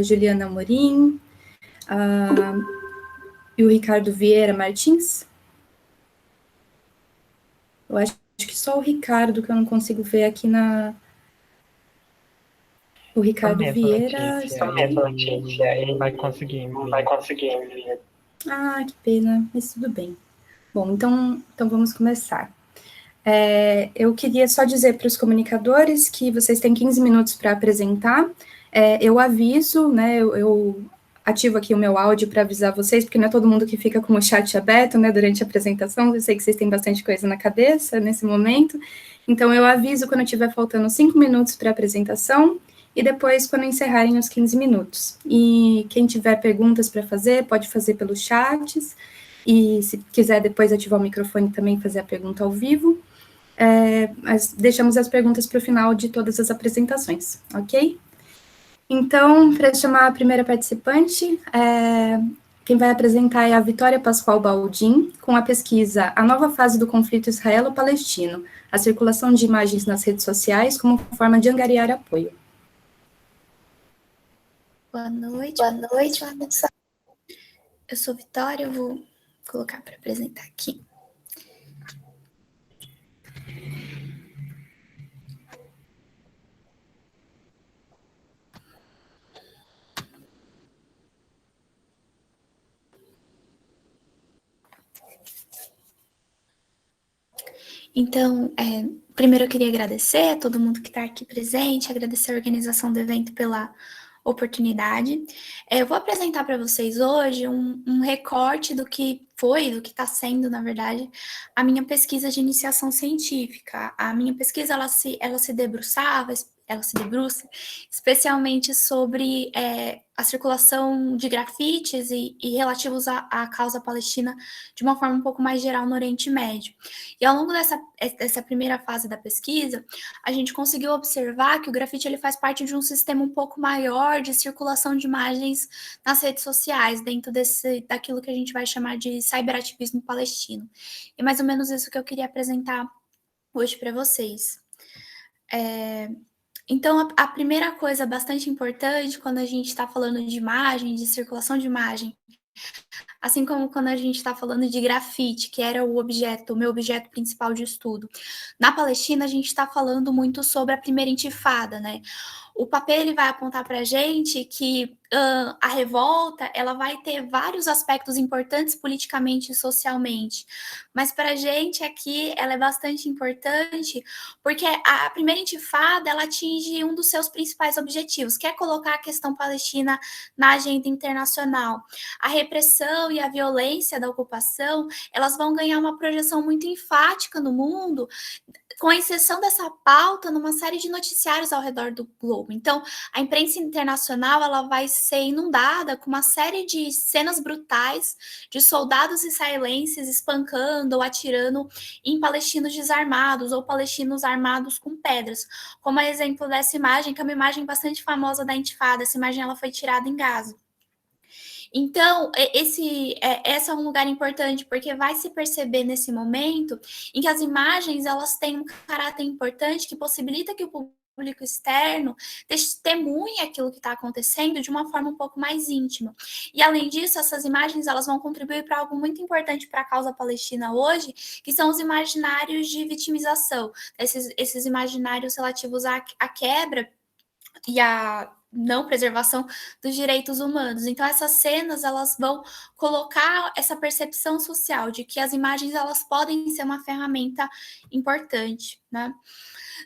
Juliana Amorim, e o Ricardo Vieira Martins. Eu acho que só o Ricardo que eu não consigo ver aqui na... O Ricardo Vieira... Ele não vai conseguir enviar. Ah, que pena, mas tudo bem. Bom, então vamos começar. Eu queria só dizer para os comunicadores que vocês têm 15 minutos para apresentar. Eu aviso, né, eu ativo aqui o meu áudio para avisar vocês, porque não é todo mundo que fica com o chat aberto, né, durante a apresentação. Eu sei que vocês têm bastante coisa na cabeça nesse momento. Então, eu aviso quando estiver faltando 5 minutos para a apresentação e depois quando encerrarem os 15 minutos. E quem tiver perguntas para fazer, pode fazer pelos chats. E se quiser depois ativar o microfone também, fazer a pergunta ao vivo. Mas deixamos as perguntas para o final de todas as apresentações, ok? Então, para chamar a primeira participante, quem vai apresentar é a Vitória Pascoal Baldin, com a pesquisa A Nova Fase do Conflito Israelo-Palestino, a circulação de imagens nas redes sociais como forma de angariar apoio. Boa noite. Eu sou Vitória, eu vou colocar para apresentar aqui. Então, primeiro eu queria agradecer a todo mundo que está aqui presente, agradecer a organização do evento pela oportunidade. Eu vou apresentar para vocês hoje um recorte do que foi, do que está sendo, na verdade, a minha pesquisa de iniciação científica. A minha pesquisa, ela se debruça especialmente sobre a circulação de grafites e relativos à causa palestina de uma forma um pouco mais geral no Oriente Médio. E ao longo dessa primeira fase da pesquisa, a gente conseguiu observar que o grafite ele faz parte de um sistema um pouco maior de circulação de imagens nas redes sociais, dentro daquilo que a gente vai chamar de cyberativismo palestino. E mais ou menos isso que eu queria apresentar hoje para vocês. Então, a primeira coisa bastante importante quando a gente está falando de imagem, de circulação de imagem, assim como quando a gente está falando de grafite, que era o meu objeto principal de estudo. Na Palestina, a gente está falando muito sobre a primeira intifada, né? O papel ele vai apontar para a gente que a revolta ela vai ter vários aspectos importantes politicamente e socialmente, mas para a gente aqui ela é bastante importante porque a primeira intifada ela atinge um dos seus principais objetivos, que é colocar a questão palestina na agenda internacional. A repressão e a violência da ocupação elas vão ganhar uma projeção muito enfática no mundo, com exceção dessa pauta numa série de noticiários ao redor do globo. Então, a imprensa internacional ela vai ser inundada com uma série de cenas brutais de soldados israelenses espancando ou atirando em palestinos desarmados ou palestinos armados com pedras, como é exemplo dessa imagem, que é uma imagem bastante famosa da Intifada. Essa imagem ela foi tirada em Gaza. Então, esse é um lugar importante, porque vai se perceber nesse momento em que as imagens elas têm um caráter importante que possibilita que o público externo testemunhe aquilo que está acontecendo de uma forma um pouco mais íntima. E, além disso, essas imagens elas vão contribuir para algo muito importante para a causa palestina hoje, que são os imaginários de vitimização, esses imaginários relativos à quebra e a não preservação dos direitos humanos. Então, essas cenas, elas vão colocar essa percepção social de que as imagens, elas podem ser uma ferramenta importante, né?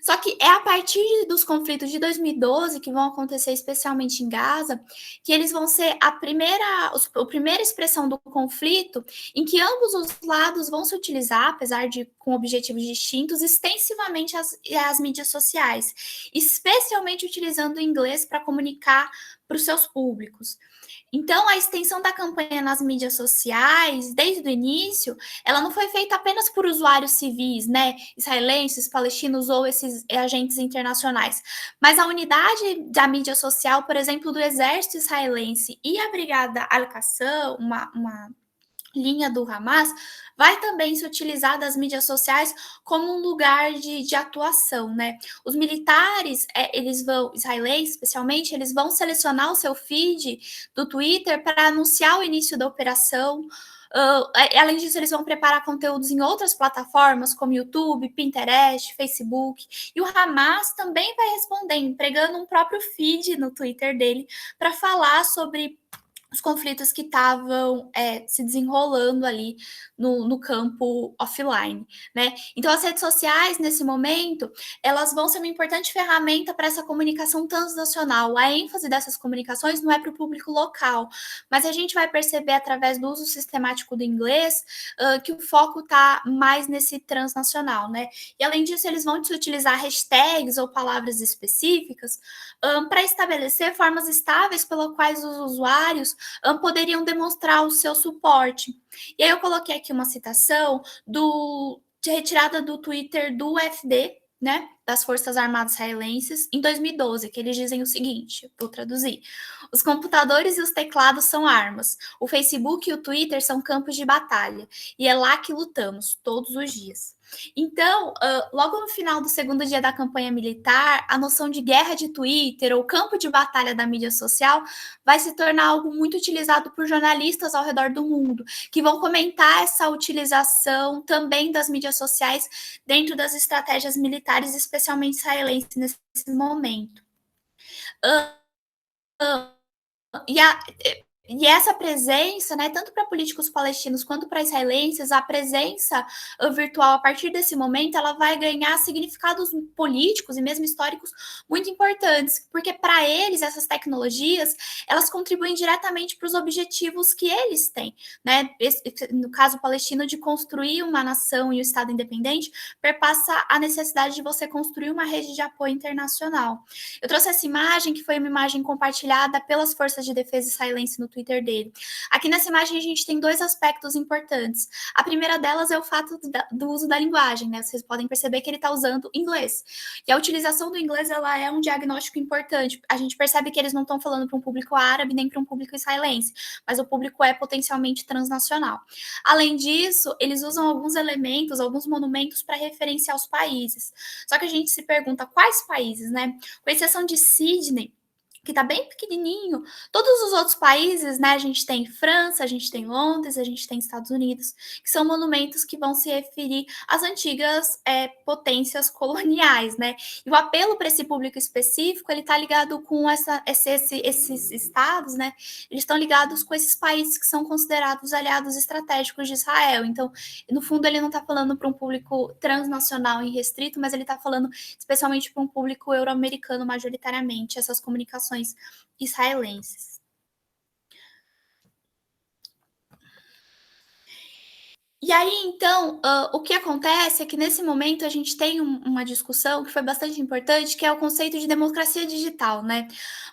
Só que é a partir dos conflitos de 2012, que vão acontecer especialmente em Gaza, que eles vão ser a primeira expressão do conflito em que ambos os lados vão se utilizar, apesar de com objetivos distintos, extensivamente as mídias sociais, especialmente utilizando o inglês para comunicar para os seus públicos. Então, a extensão da campanha nas mídias sociais, desde o início, ela não foi feita apenas por usuários civis, né, israelenses, palestinos ou esses agentes internacionais, mas a unidade da mídia social, por exemplo, do exército israelense e a Brigada Al-Qassam, uma linha do Hamas, vai também se utilizar das mídias sociais como um lugar de atuação, né? Os militares, eles vão, israelenses especialmente, eles vão selecionar o seu feed do Twitter para anunciar o início da operação. Além disso, eles vão preparar conteúdos em outras plataformas, como YouTube, Pinterest, Facebook. E o Hamas também vai responder, empregando um próprio feed no Twitter dele para falar sobre os conflitos que estavam se desenrolando ali no campo offline, né? Então, as redes sociais, nesse momento, elas vão ser uma importante ferramenta para essa comunicação transnacional. A ênfase dessas comunicações não é para o público local, mas a gente vai perceber, através do uso sistemático do inglês, que o foco está mais nesse transnacional, né? E, além disso, eles vão utilizar hashtags ou palavras específicas para estabelecer formas estáveis pelas quais os usuários poderiam demonstrar o seu suporte. E aí eu coloquei aqui uma citação de retirada do Twitter do UFD, né, das Forças Armadas Israelenses, em 2012, que eles dizem o seguinte, vou traduzir: os computadores e os teclados são armas, o Facebook e o Twitter são campos de batalha, e é lá que lutamos, todos os dias. Então, logo no final do segundo dia da campanha militar, a noção de guerra de Twitter ou campo de batalha da mídia social vai se tornar algo muito utilizado por jornalistas ao redor do mundo, que vão comentar essa utilização também das mídias sociais dentro das estratégias militares, especialmente israelenses nesse momento. E essa presença, né, tanto para políticos palestinos quanto para israelenses, a presença virtual, a partir desse momento, ela vai ganhar significados políticos e mesmo históricos muito importantes, porque para eles, essas tecnologias, elas contribuem diretamente para os objetivos que eles têm, né? No caso palestino, de construir uma nação e um Estado independente, perpassa a necessidade de você construir uma rede de apoio internacional. Eu trouxe essa imagem, que foi uma imagem compartilhada pelas forças de defesa israelenses no Twitter dele. Aqui nessa imagem a gente tem dois aspectos importantes. A primeira delas é o fato do uso da linguagem, né? Vocês podem perceber que ele está usando inglês. E a utilização do inglês, ela é um diagnóstico importante. A gente percebe que eles não estão falando para um público árabe nem para um público israelense, mas o público é potencialmente transnacional. Além disso, eles usam alguns elementos, alguns monumentos para referenciar os países. Só que a gente se pergunta quais países, né? Com exceção de Sydney, que está bem pequenininho. Todos os outros países, né, a gente tem França, a gente tem Londres, a gente tem Estados Unidos, que são monumentos que vão se referir às antigas potências coloniais, né? E o apelo para esse público específico, ele está ligado com esses estados, né? Eles estão ligados com esses países que são considerados aliados estratégicos de Israel. Então, no fundo, ele não está falando para um público transnacional e restrito, mas ele está falando especialmente para um público euro-americano, majoritariamente, essas comunicações israelenses. E aí, então, o que acontece é que nesse momento a gente tem uma discussão que foi bastante importante, que é o conceito de democracia digital, né?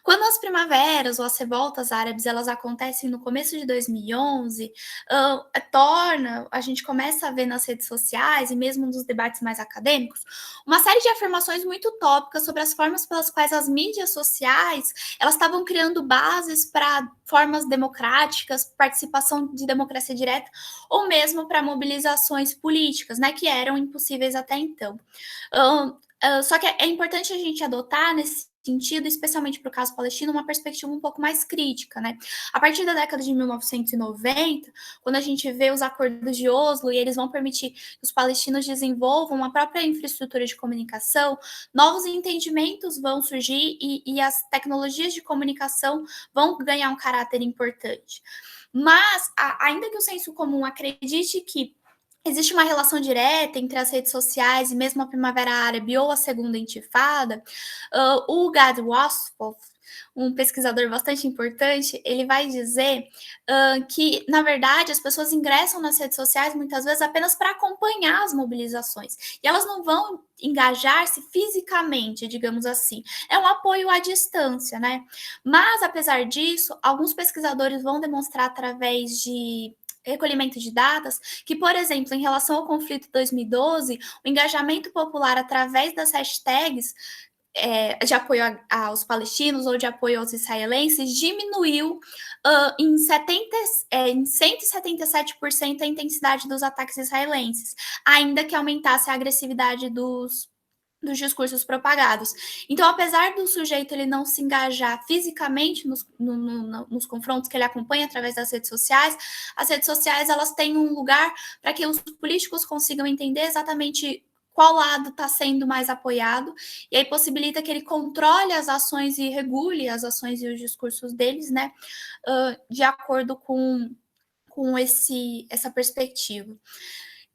Quando as primaveras ou as revoltas árabes, elas acontecem no começo de 2011, a gente começa a ver nas redes sociais e mesmo nos debates mais acadêmicos, uma série de afirmações muito utópicas sobre as formas pelas quais as mídias sociais, elas estavam criando bases para formas democráticas, participação de democracia direta, ou mesmo para mobilizações políticas, né, que eram impossíveis até então. Só que é importante a gente adotar nesse sentido, especialmente para o caso palestino, uma perspectiva um pouco mais crítica, né? A partir da década de 1990, quando a gente vê os acordos de Oslo e eles vão permitir que os palestinos desenvolvam uma própria infraestrutura de comunicação, novos entendimentos vão surgir e as tecnologias de comunicação vão ganhar um caráter importante. Mas, ainda que o senso comum acredite que existe uma relação direta entre as redes sociais e mesmo a Primavera Árabe ou a Segunda Intifada, o Gad Wassoff, um pesquisador bastante importante, ele vai dizer que, na verdade, as pessoas ingressam nas redes sociais muitas vezes apenas para acompanhar as mobilizações. E elas não vão engajar-se fisicamente, digamos assim. É um apoio à distância, né? Mas, apesar disso, alguns pesquisadores vão demonstrar através de recolhimento de datas, que, por exemplo, em relação ao conflito de 2012, o engajamento popular através das hashtags de apoio aos palestinos ou de apoio aos israelenses diminuiu em 177% a intensidade dos ataques israelenses, ainda que aumentasse a agressividade dos discursos propagados. Então, apesar do sujeito ele não se engajar fisicamente nos confrontos que ele acompanha através das redes sociais, as redes sociais elas têm um lugar para que os políticos consigam entender exatamente qual lado está sendo mais apoiado, e aí possibilita que ele controle as ações e regule as ações e os discursos deles, né, de acordo com essa perspectiva.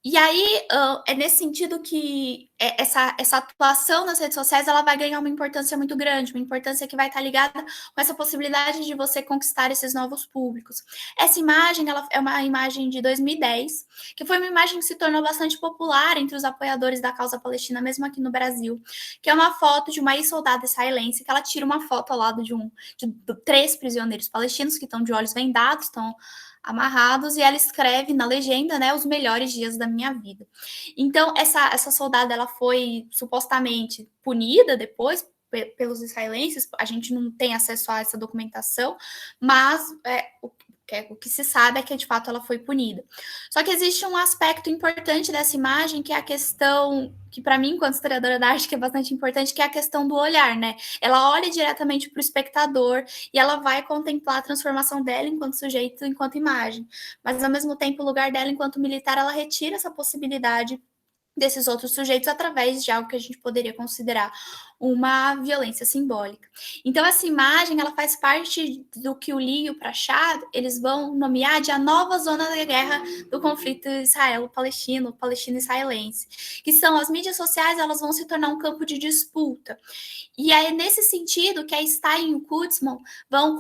E aí, é nesse sentido que essa atuação nas redes sociais ela vai ganhar uma importância muito grande, uma importância que vai estar ligada com essa possibilidade de você conquistar esses novos públicos. Essa imagem ela é uma imagem de 2010, que foi uma imagem que se tornou bastante popular entre os apoiadores da causa palestina, mesmo aqui no Brasil, que é uma foto de uma ex-soldada israelense, que ela tira uma foto ao lado de 3 prisioneiros palestinos que estão de olhos vendados, estão amarrados, e ela escreve na legenda, né, os melhores dias da minha vida. Então, essa soldada, ela foi supostamente punida depois pelos israelenses, a gente não tem acesso a essa documentação, mas o que se sabe é que, de fato, ela foi punida. Só que existe um aspecto importante dessa imagem, que é a questão, que para mim, enquanto historiadora da arte, que é bastante importante, que é a questão do olhar, né? Ela olha diretamente para o espectador e ela vai contemplar a transformação dela enquanto sujeito, enquanto imagem. Mas, ao mesmo tempo, o lugar dela enquanto militar, ela retira essa possibilidade desses outros sujeitos através de algo que a gente poderia considerar uma violência simbólica. Então, essa imagem, ela faz parte do que o Lee e o Prachad, eles vão nomear de a nova zona da guerra do conflito israelo-palestino, palestino-israelense, que são as mídias sociais, elas vão se tornar um campo de disputa. E é nesse sentido que a Stein e o Kutzman vão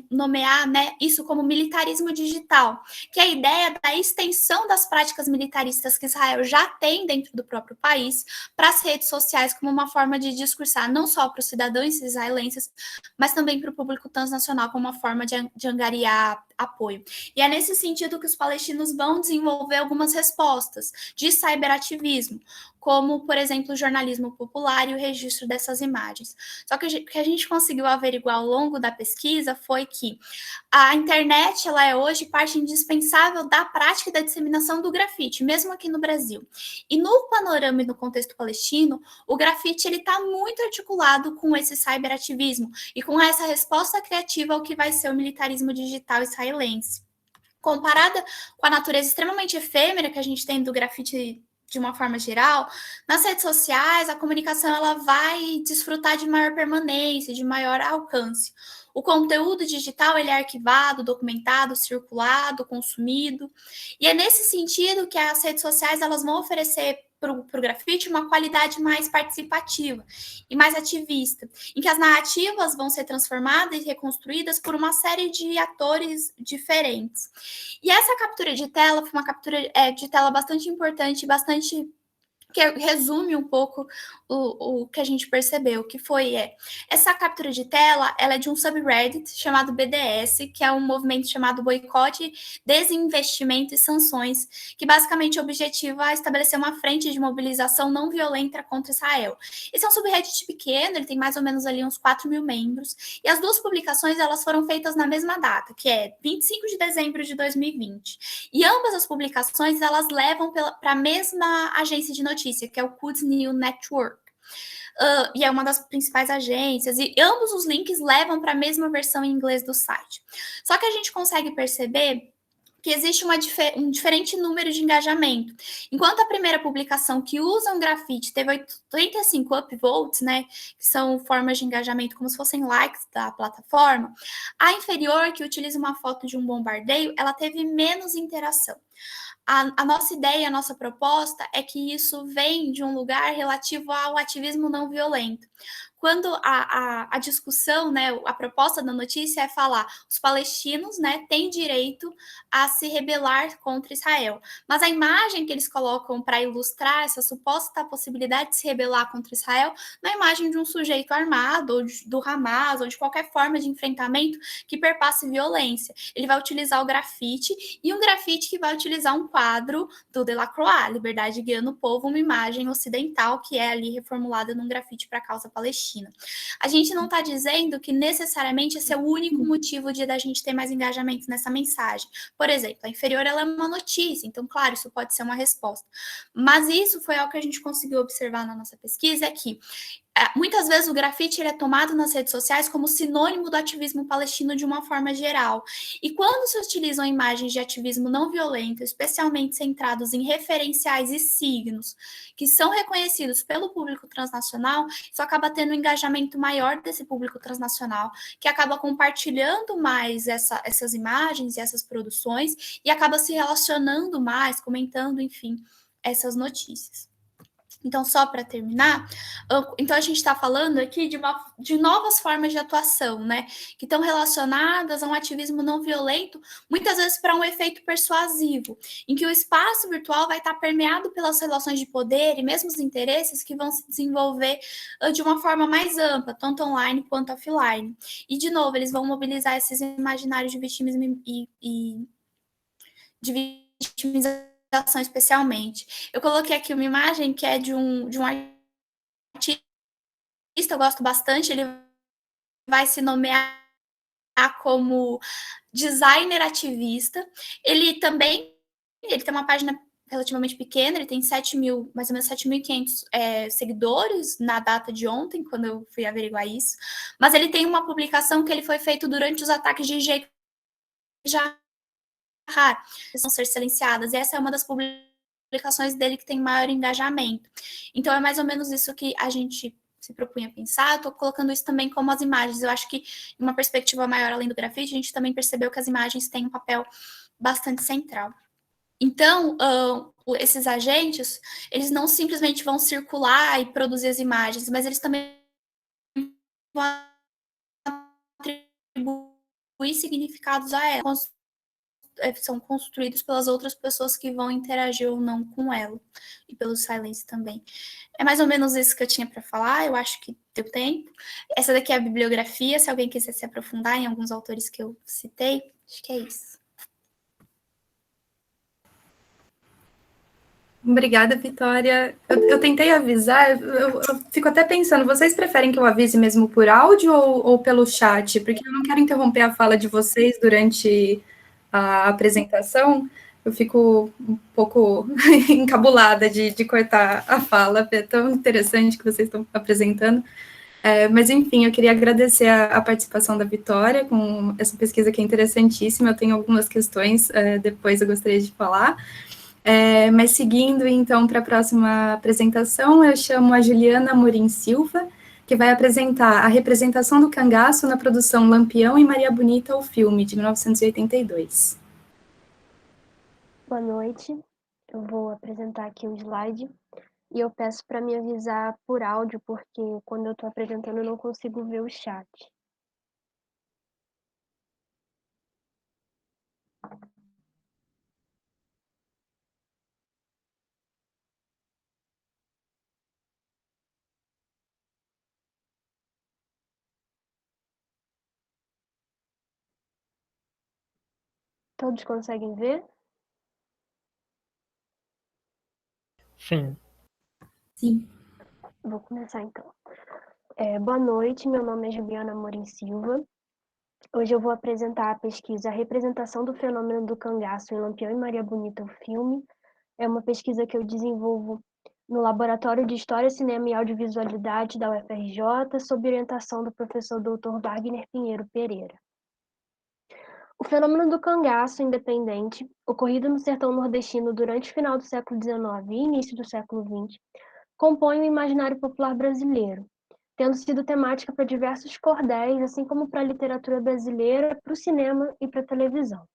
nomear, né, isso como militarismo digital, que é a ideia da extensão das práticas militaristas que Israel já tem dentro do próprio país para as redes sociais como uma forma de discursar não só para os cidadãos israelenses, mas também para o público transnacional como uma forma de angariar apoio. E é nesse sentido que os palestinos vão desenvolver algumas respostas de cyberativismo, como, por exemplo, o jornalismo popular e o registro dessas imagens. Só que o que a gente conseguiu averiguar ao longo da pesquisa foi que a internet ela é hoje parte indispensável da prática e da disseminação do grafite, mesmo aqui no Brasil. E no panorama e no contexto palestino, o grafite está muito articulado com esse cyberativismo e com essa resposta criativa ao que vai ser o militarismo digital israelense. Comparada com a natureza extremamente efêmera que a gente tem do grafite de uma forma geral, nas redes sociais a comunicação ela vai desfrutar de maior permanência, de maior alcance. O conteúdo digital ele é arquivado, documentado, circulado, consumido, e é nesse sentido que as redes sociais elas vão oferecer para o grafite uma qualidade mais participativa e mais ativista, em que as narrativas vão ser transformadas e reconstruídas por uma série de atores diferentes. E essa captura de tela foi uma captura de tela bastante importante, bastante que resume um pouco o que a gente percebeu, que foi essa captura de tela, ela é de um subreddit chamado BDS, que é um movimento chamado Boicote, Desinvestimento e Sanções, que basicamente objetiva estabelecer uma frente de mobilização não violenta contra Israel. Esse é um subreddit pequeno, ele tem mais ou menos ali uns 4 mil membros, e as duas publicações elas foram feitas na mesma data, que é 25 de dezembro de 2020. E ambas as publicações elas levam para a mesma agência de notícias, que é o Quds News Network. E é uma das principais agências, e ambos os links levam para a mesma versão em inglês do site. Só que a gente consegue perceber que existe um diferente número de engajamento. Enquanto a primeira publicação que usa um grafite teve 85 upvotes, né, que são formas de engajamento como se fossem likes da plataforma, a inferior, que utiliza uma foto de um bombardeio, ela teve menos interação. A nossa ideia, a nossa proposta é que isso vem de um lugar relativo ao ativismo não violento. quando a discussão, né, a proposta da notícia é falar os palestinos, né, têm direito a se rebelar contra Israel. Mas a imagem que eles colocam para ilustrar essa suposta possibilidade de se rebelar contra Israel, na imagem de um sujeito armado, ou do Hamas, ou de qualquer forma de enfrentamento que perpasse violência. Ele vai utilizar o grafite, e um grafite que vai utilizar um quadro do Delacroix, Liberdade Guiando o Povo, uma imagem ocidental que é ali reformulada num grafite para a causa palestina. A gente não está dizendo que necessariamente esse é o único motivo de da gente ter mais engajamento nessa mensagem. Por exemplo, a inferior ela é uma notícia, então, claro, isso pode ser uma resposta. Mas isso foi algo que a gente conseguiu observar na nossa pesquisa, é que muitas vezes o grafite ele é tomado nas redes sociais como sinônimo do ativismo palestino de uma forma geral. E quando se utilizam imagens de ativismo não violento, especialmente centrados em referenciais e signos que são reconhecidos pelo público transnacional, isso acaba tendo um engajamento maior desse público transnacional, que acaba compartilhando mais essas imagens e essas produções e acaba se relacionando mais, comentando, enfim, essas notícias. Então, só para terminar, então a gente está falando aqui de novas formas de atuação, né? Que estão relacionadas a um ativismo não violento, muitas vezes para um efeito persuasivo, em que o espaço virtual vai estar permeado pelas relações de poder e mesmo os interesses que vão se desenvolver de uma forma mais ampla, tanto online quanto offline. E, de novo, eles vão mobilizar esses imaginários de vitimismo e de vitimização especialmente. Eu coloquei aqui uma imagem que é de um artista, eu gosto bastante, ele vai se nomear como designer ativista. Ele tem uma página relativamente pequena, ele tem mais ou menos 7.500 seguidores na data de ontem, quando eu fui averiguar isso, mas ele tem uma publicação que ele foi feito durante os ataques de Sheikh Jarrah, que são ser silenciadas, e essa é uma das publicações dele que tem maior engajamento. Então, é mais ou menos isso que a gente se propunha pensar. Estou colocando isso também como as imagens. Eu acho que, em uma perspectiva maior, além do grafite, a gente também percebeu que as imagens têm um papel bastante central. Então, esses agentes, eles não simplesmente vão circular e produzir as imagens, mas eles também vão atribuir significados a elas, são construídos pelas outras pessoas que vão interagir ou não com ela, e pelo silence também. É mais ou menos isso que eu tinha para falar, eu acho que deu tempo. Essa daqui é a bibliografia, se alguém quiser se aprofundar em alguns autores que eu citei, acho que é isso. Obrigada, Vitória. Eu tentei avisar, eu fico até pensando, vocês preferem que eu avise mesmo por áudio ou pelo chat? Porque eu não quero interromper a fala de vocês durante a apresentação, eu fico um pouco encabulada de cortar a fala, é tão interessante que vocês estão apresentando. Mas, enfim, eu queria agradecer a participação da Vitória com essa pesquisa que é interessantíssima. Eu tenho algumas questões, depois eu gostaria de falar. Mas seguindo, então, para a próxima apresentação, eu chamo a Juliana Amorim Silva, que vai apresentar a representação do cangaço na produção Lampião e Maria Bonita, o filme, de 1982. Boa noite, eu vou apresentar aqui um slide e eu peço para me avisar por áudio, porque quando eu estou apresentando eu não consigo ver o chat. Todos conseguem ver? Sim. Sim. Vou começar então. Boa noite, meu nome é Juliana Amorim Silva. Hoje eu vou apresentar a pesquisa A Representação do Fenômeno do Cangaço em Lampião e Maria Bonita, o filme. É uma pesquisa que eu desenvolvo no Laboratório de História, Cinema e Audiovisualidade da UFRJ, sob orientação do professor Dr. Wagner Pinheiro Pereira. O fenômeno do cangaço independente, ocorrido no sertão nordestino durante o final do século XIX e início do século XX, compõe o imaginário popular brasileiro, tendo sido temática para diversos cordéis, assim como para a literatura brasileira, para o cinema e para a televisão.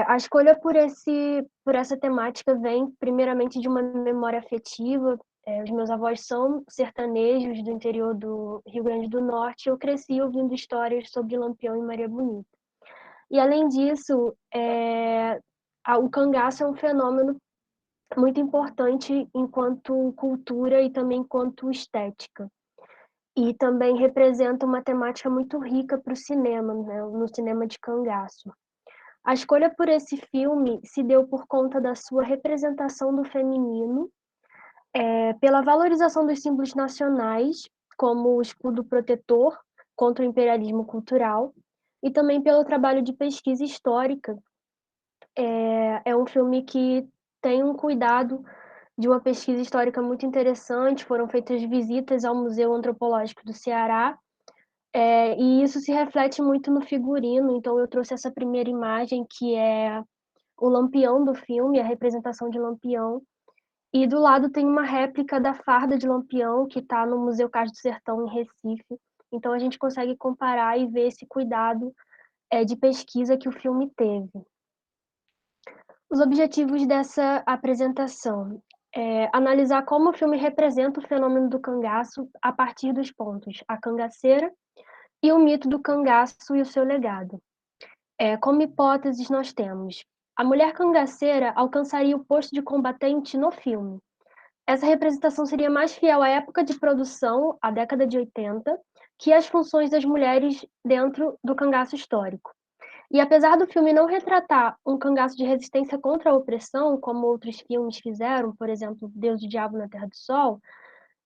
A escolha por essa temática vem, primeiramente, de uma memória afetiva Os meus avós são sertanejos do interior do Rio Grande do Norte, e eu cresci ouvindo histórias sobre Lampião e Maria Bonita. E, além disso, o cangaço é um fenômeno muito importante enquanto cultura e também enquanto estética. E também representa uma temática muito rica para o cinema, né, no cinema de cangaço. A escolha por esse filme se deu por conta da sua representação do feminino, pela valorização dos símbolos nacionais, como o escudo protetor contra o imperialismo cultural, e também pelo trabalho de pesquisa histórica. É um filme que tem um cuidado de uma pesquisa histórica muito interessante, foram feitas visitas ao Museu Antropológico do Ceará, e isso se reflete muito no figurino, então eu trouxe essa primeira imagem, que é o Lampião do filme, a representação de Lampião, e do lado tem uma réplica da farda de Lampião, que está no Museu Cais do Sertão, em Recife. Então a gente consegue comparar e ver esse cuidado de pesquisa que o filme teve. Os objetivos dessa apresentação: analisar como o filme representa o fenômeno do cangaço a partir dos pontos a cangaceira e o mito do cangaço e o seu legado. Como hipóteses, nós temos: a mulher cangaceira alcançaria o posto de combatente no filme. Essa representação seria mais fiel à época de produção, a década de 80, que às funções das mulheres dentro do cangaço histórico. E apesar do filme não retratar um cangaço de resistência contra a opressão, como outros filmes fizeram, por exemplo, Deus e o Diabo na Terra do Sol,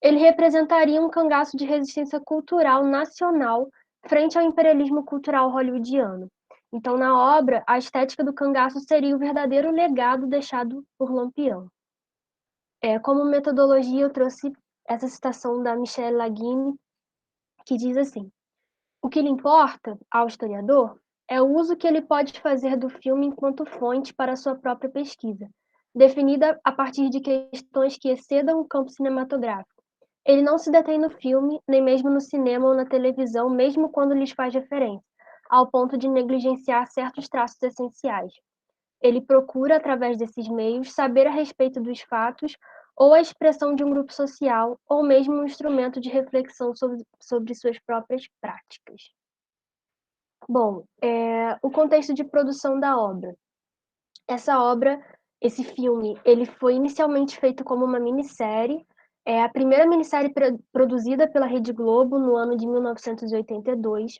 ele representaria um cangaço de resistência cultural nacional frente ao imperialismo cultural hollywoodiano. Então, na obra, a estética do cangaço seria o verdadeiro legado deixado por Lampião. Como metodologia, eu trouxe essa citação da Michelle Laguine, que diz assim: o que lhe importa, ao historiador, é o uso que ele pode fazer do filme enquanto fonte para sua própria pesquisa, definida a partir de questões que excedam o campo cinematográfico. Ele não se detém no filme, nem mesmo no cinema ou na televisão, mesmo quando lhes faz referência, ao ponto de negligenciar certos traços essenciais. Ele procura, através desses meios, saber a respeito dos fatos ou a expressão de um grupo social, ou mesmo um instrumento de reflexão sobre suas próprias práticas. Bom, o contexto de produção da obra. Esse filme, ele foi inicialmente feito como uma minissérie, a primeira minissérie produzida pela Rede Globo no ano de 1982,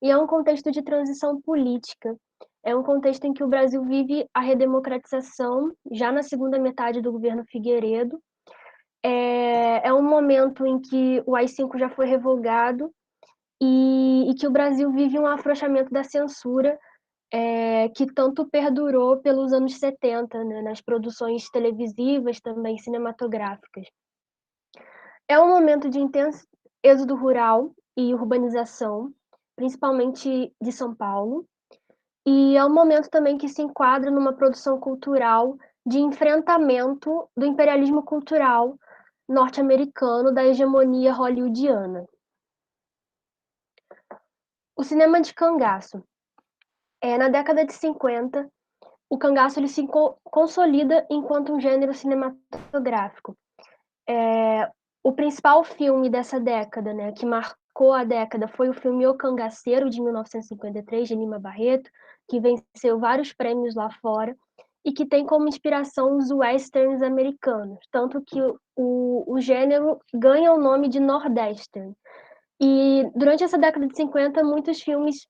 e é um contexto de transição política. É um contexto em que o Brasil vive a redemocratização, já na segunda metade do governo Figueiredo. É um momento em que o AI-5 já foi revogado e que o Brasil vive um afrouxamento da censura, que tanto perdurou pelos anos 70, né, nas produções televisivas, também cinematográficas. É um momento de intenso êxodo rural e urbanização, principalmente de São Paulo, e é um momento também que se enquadra numa produção cultural de enfrentamento do imperialismo cultural norte-americano, da hegemonia hollywoodiana. O cinema de cangaço. Na década de 50, o cangaço ele se consolida enquanto um gênero cinematográfico. O principal filme dessa década, né, que marcou a década, foi o filme O Cangaceiro, de 1953, de Lima Barreto, que venceu vários prêmios lá fora, e que tem como inspiração os westerns americanos, tanto que o gênero ganha o nome de Nordestern. E durante essa década de 50, muitos filmes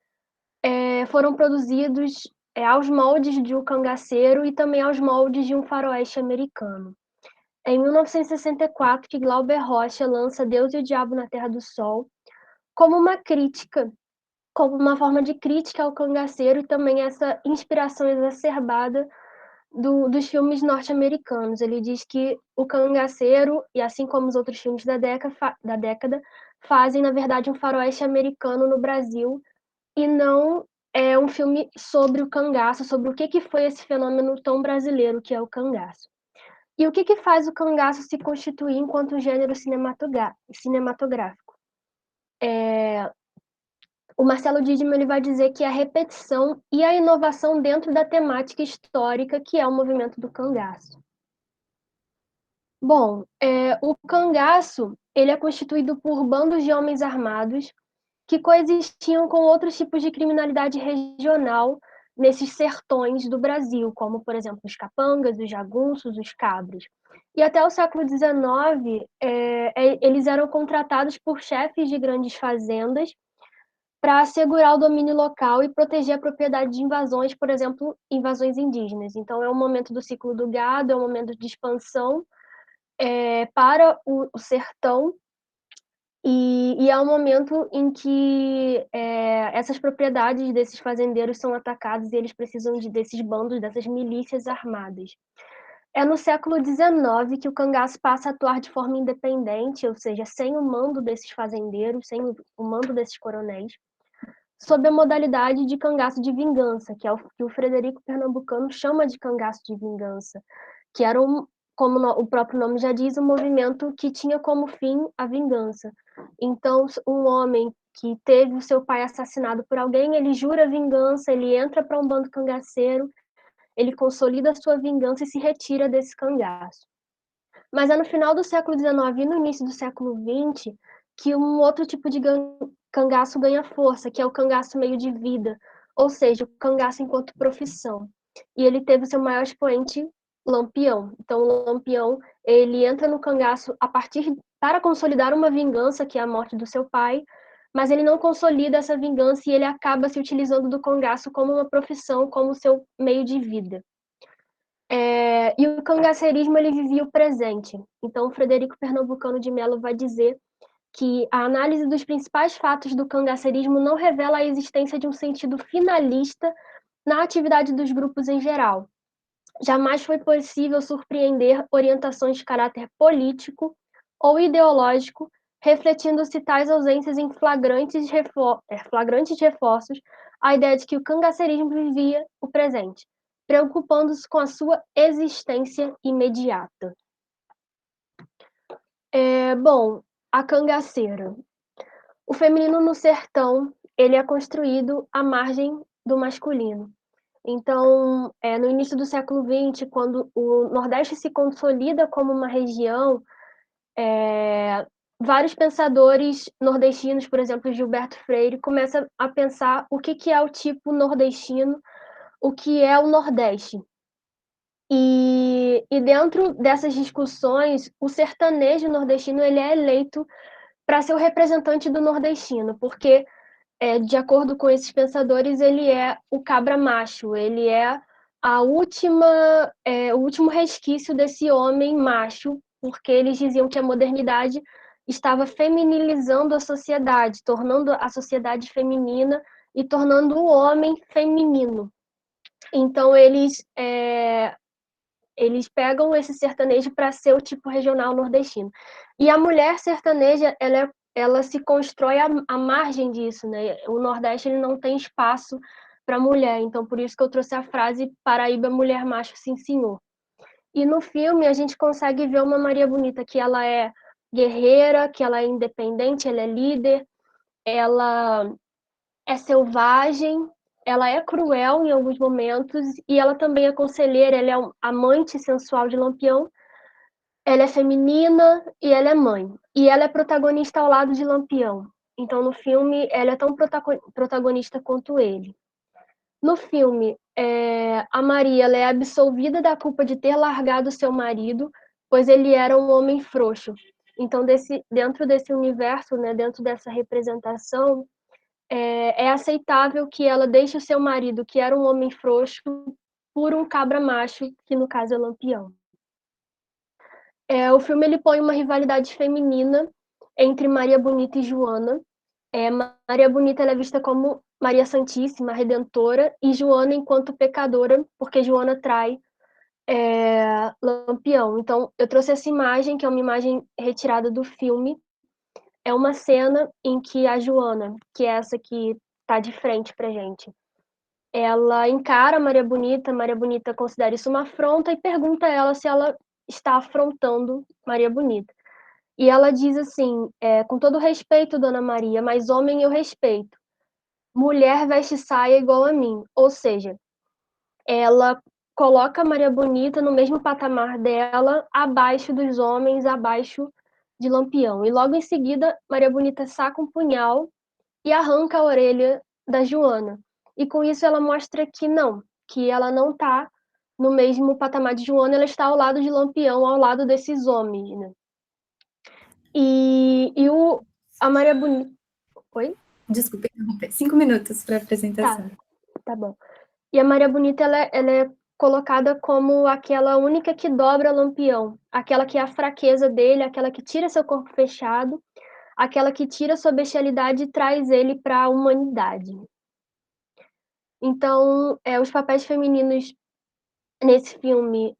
foram produzidos aos moldes de O Cangaceiro e também aos moldes de um faroeste americano. É em 1964 que Glauber Rocha lança Deus e o Diabo na Terra do Sol, como uma crítica, como uma forma de crítica ao cangaceiro e também essa inspiração exacerbada dos filmes norte-americanos. Ele diz que o cangaceiro, e assim como os outros filmes da década, fazem, na verdade, um faroeste americano no Brasil, e não é um filme sobre o cangaço, sobre o que foi esse fenômeno tão brasileiro que é o cangaço. E o que faz o cangaço se constituir enquanto gênero cinematográfico? O Marcelo Dittmann ele vai dizer que é a repetição e a inovação dentro da temática histórica que é o movimento do cangaço. Bom, o cangaço, ele é constituído por bandos de homens armados que coexistiam com outros tipos de criminalidade regional nesses sertões do Brasil, como, por exemplo, os capangas, os jagunços, os cabras. E até o século XIX, eles eram contratados por chefes de grandes fazendas para assegurar o domínio local e proteger a propriedade de invasões, por exemplo, invasões indígenas. Então, é um momento do ciclo do gado, é um momento de expansão para o sertão, e é um momento em que essas propriedades desses fazendeiros são atacadas e eles precisam desses bandos, dessas milícias armadas. É no século XIX que o cangaço passa a atuar de forma independente, ou seja, sem o mando desses fazendeiros, sem o mando desses coronéis, sob a modalidade de cangaço de vingança, que é o que o Frederico Pernambucano chama de cangaço de vingança, que era, como o próprio nome já diz, um movimento que tinha como fim a vingança. Então, um homem que teve o seu pai assassinado por alguém, ele jura vingança, ele entra para um bando cangaceiro, ele consolida a sua vingança e se retira desse cangaço. Mas é no final do século XIX e no início do século XX que um outro tipo de cangaço ganha força, que é o cangaço meio de vida, ou seja, o cangaço enquanto profissão. E ele teve o seu maior expoente, Lampião. Então, o Lampião, ele entra no cangaço para consolidar uma vingança, que é a morte do seu pai, mas ele não consolida essa vingança e ele acaba se utilizando do cangaço como uma profissão, como seu meio de vida. E o cangaceirismo, ele vivia o presente. Então, o Frederico Pernambucano de Mello vai dizer que a análise dos principais fatos do cangaceirismo não revela a existência de um sentido finalista na atividade dos grupos em geral. Jamais foi possível surpreender orientações de caráter político ou ideológico, refletindo-se tais ausências em flagrantes reforços à ideia de que o cangaceirismo vivia o presente, preocupando-se com a sua existência imediata. Bom, a cangaceira. O feminino no sertão, ele é construído à margem do masculino. Então, no início do século XX, quando o Nordeste se consolida como uma região, vários pensadores nordestinos, por exemplo, Gilberto Freire, começam a pensar o que é o tipo nordestino, o que é o Nordeste. E dentro dessas discussões, o sertanejo nordestino ele é eleito para ser o representante do nordestino, porque de acordo com esses pensadores, ele é o cabra macho, ele é o último resquício desse homem macho, porque eles diziam que a modernidade estava feminilizando a sociedade, tornando a sociedade feminina e tornando o homem feminino. Então, eles pegam esse sertanejo para ser o tipo regional nordestino. E a mulher sertaneja, ela se constrói à margem disso, né? O Nordeste ele não tem espaço para mulher, então por isso que eu trouxe a frase Paraíba, mulher macho, sim senhor. E no filme a gente consegue ver uma Maria Bonita que ela é guerreira, que ela é independente, ela é líder, ela é selvagem, ela é cruel em alguns momentos e ela também é conselheira, ela é amante sensual de Lampião, ela é feminina e ela é mãe. E ela é protagonista ao lado de Lampião. Então, no filme, ela é tão protagonista quanto ele. No filme, a Maria ela é absolvida da culpa de ter largado seu marido, pois ele era um homem frouxo. Então, dentro desse universo, né, dentro dessa representação, é aceitável que ela deixe o seu marido, que era um homem frouxo, por um cabra macho, que no caso é Lampião. O filme ele põe uma rivalidade feminina entre Maria Bonita e Joana. Maria Bonita ela é vista como Maria Santíssima, Redentora, e Joana enquanto pecadora, porque Joana trai Lampião. Então, eu trouxe essa imagem, que é uma imagem retirada do filme. É uma cena em que a Joana, que é essa que está de frente pra gente, ela encara a Maria Bonita considera isso uma afronta e pergunta a ela se ela está afrontando Maria Bonita. E ela diz assim, com todo respeito, Dona Maria, mas homem eu respeito. Mulher veste saia igual a mim. Ou seja, ela coloca Maria Bonita no mesmo patamar dela, abaixo dos homens, abaixo de Lampião. E logo em seguida, Maria Bonita saca um punhal e arranca a orelha da Joana. E com isso ela mostra que ela não está no mesmo patamar de Joana, ela está ao lado de Lampião, ao lado desses homens, né? A Maria Bonita... Oi? Desculpa interromper. 5 minutos para a apresentação. Tá bom. E a Maria Bonita, ela é colocada como aquela única que dobra Lampião, aquela que é a fraqueza dele, aquela que tira seu corpo fechado, aquela que tira sua bestialidade e traz ele para a humanidade. Então, os papéis femininos nesse filme,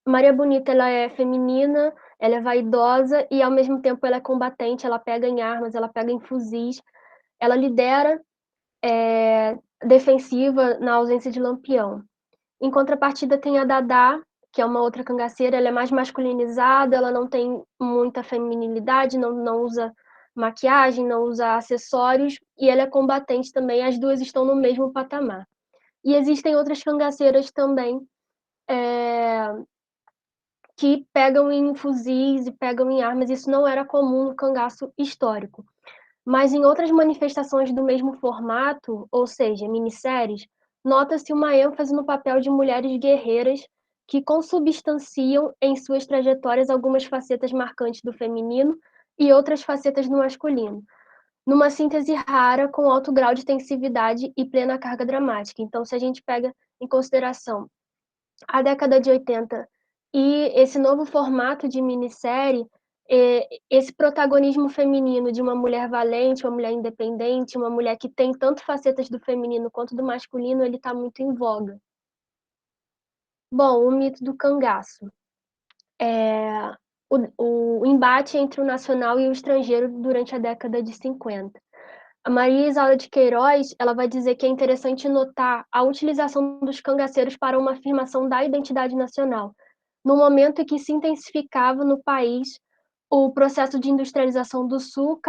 Maria Bonita, ela é feminina, ela é vaidosa e, ao mesmo tempo, ela é combatente, ela pega em armas, ela pega em fuzis, ela lidera defensiva na ausência de Lampião. Em contrapartida, tem a Dadá, que é uma outra cangaceira, ela é mais masculinizada, ela não tem muita feminilidade, não usa maquiagem, não usa acessórios, e ela é combatente também, as duas estão no mesmo patamar. E existem outras cangaceiras também, que pegam em fuzis e pegam em armas, isso não era comum no cangaço histórico. Mas em outras manifestações do mesmo formato, ou seja, minisséries, nota-se uma ênfase no papel de mulheres guerreiras que consubstanciam em suas trajetórias algumas facetas marcantes do feminino e outras facetas do masculino, numa síntese rara com alto grau de intensividade e plena carga dramática. Então, se a gente pega em consideração a década de 80 e esse novo formato de minissérie, esse protagonismo feminino de uma mulher valente, uma mulher independente, uma mulher que tem tanto facetas do feminino quanto do masculino, ele está muito em voga. Bom, o mito do cangaço. O embate entre o nacional e o estrangeiro durante a década de 50. A Maria Isaura de Queiroz, ela vai dizer que é interessante notar a utilização dos cangaceiros para uma afirmação da identidade nacional, no momento em que se intensificava no país o processo de industrialização do Sul,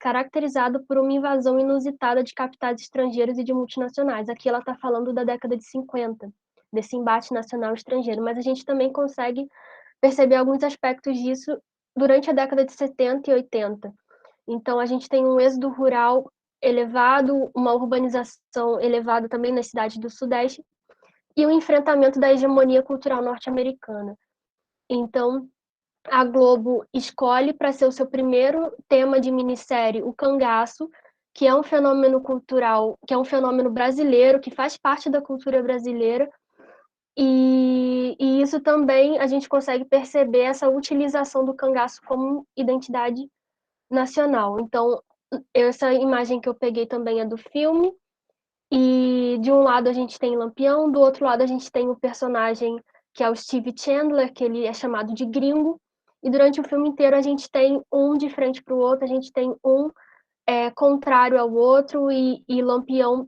caracterizado por uma invasão inusitada de capitais estrangeiros e de multinacionais. Aqui ela está falando da década de 50, desse embate nacional-estrangeiro, mas a gente também consegue perceber alguns aspectos disso durante a década de 70 e 80. Então, a gente tem um êxodo rural elevado, uma urbanização elevada também nas cidades do Sudeste, e o enfrentamento da hegemonia cultural norte-americana. Então, a Globo escolhe para ser o seu primeiro tema de minissérie o cangaço, que é um fenômeno cultural, que é um fenômeno brasileiro, que faz parte da cultura brasileira, e isso também a gente consegue perceber essa utilização do cangaço como identidade nacional. Então, essa imagem que eu peguei também é do filme, e de um lado a gente tem Lampião, do outro lado a gente tem o personagem que é o Steve Chandler, que ele é chamado de gringo, e durante o filme inteiro a gente tem um de frente para o outro, a gente tem um contrário ao outro, e Lampião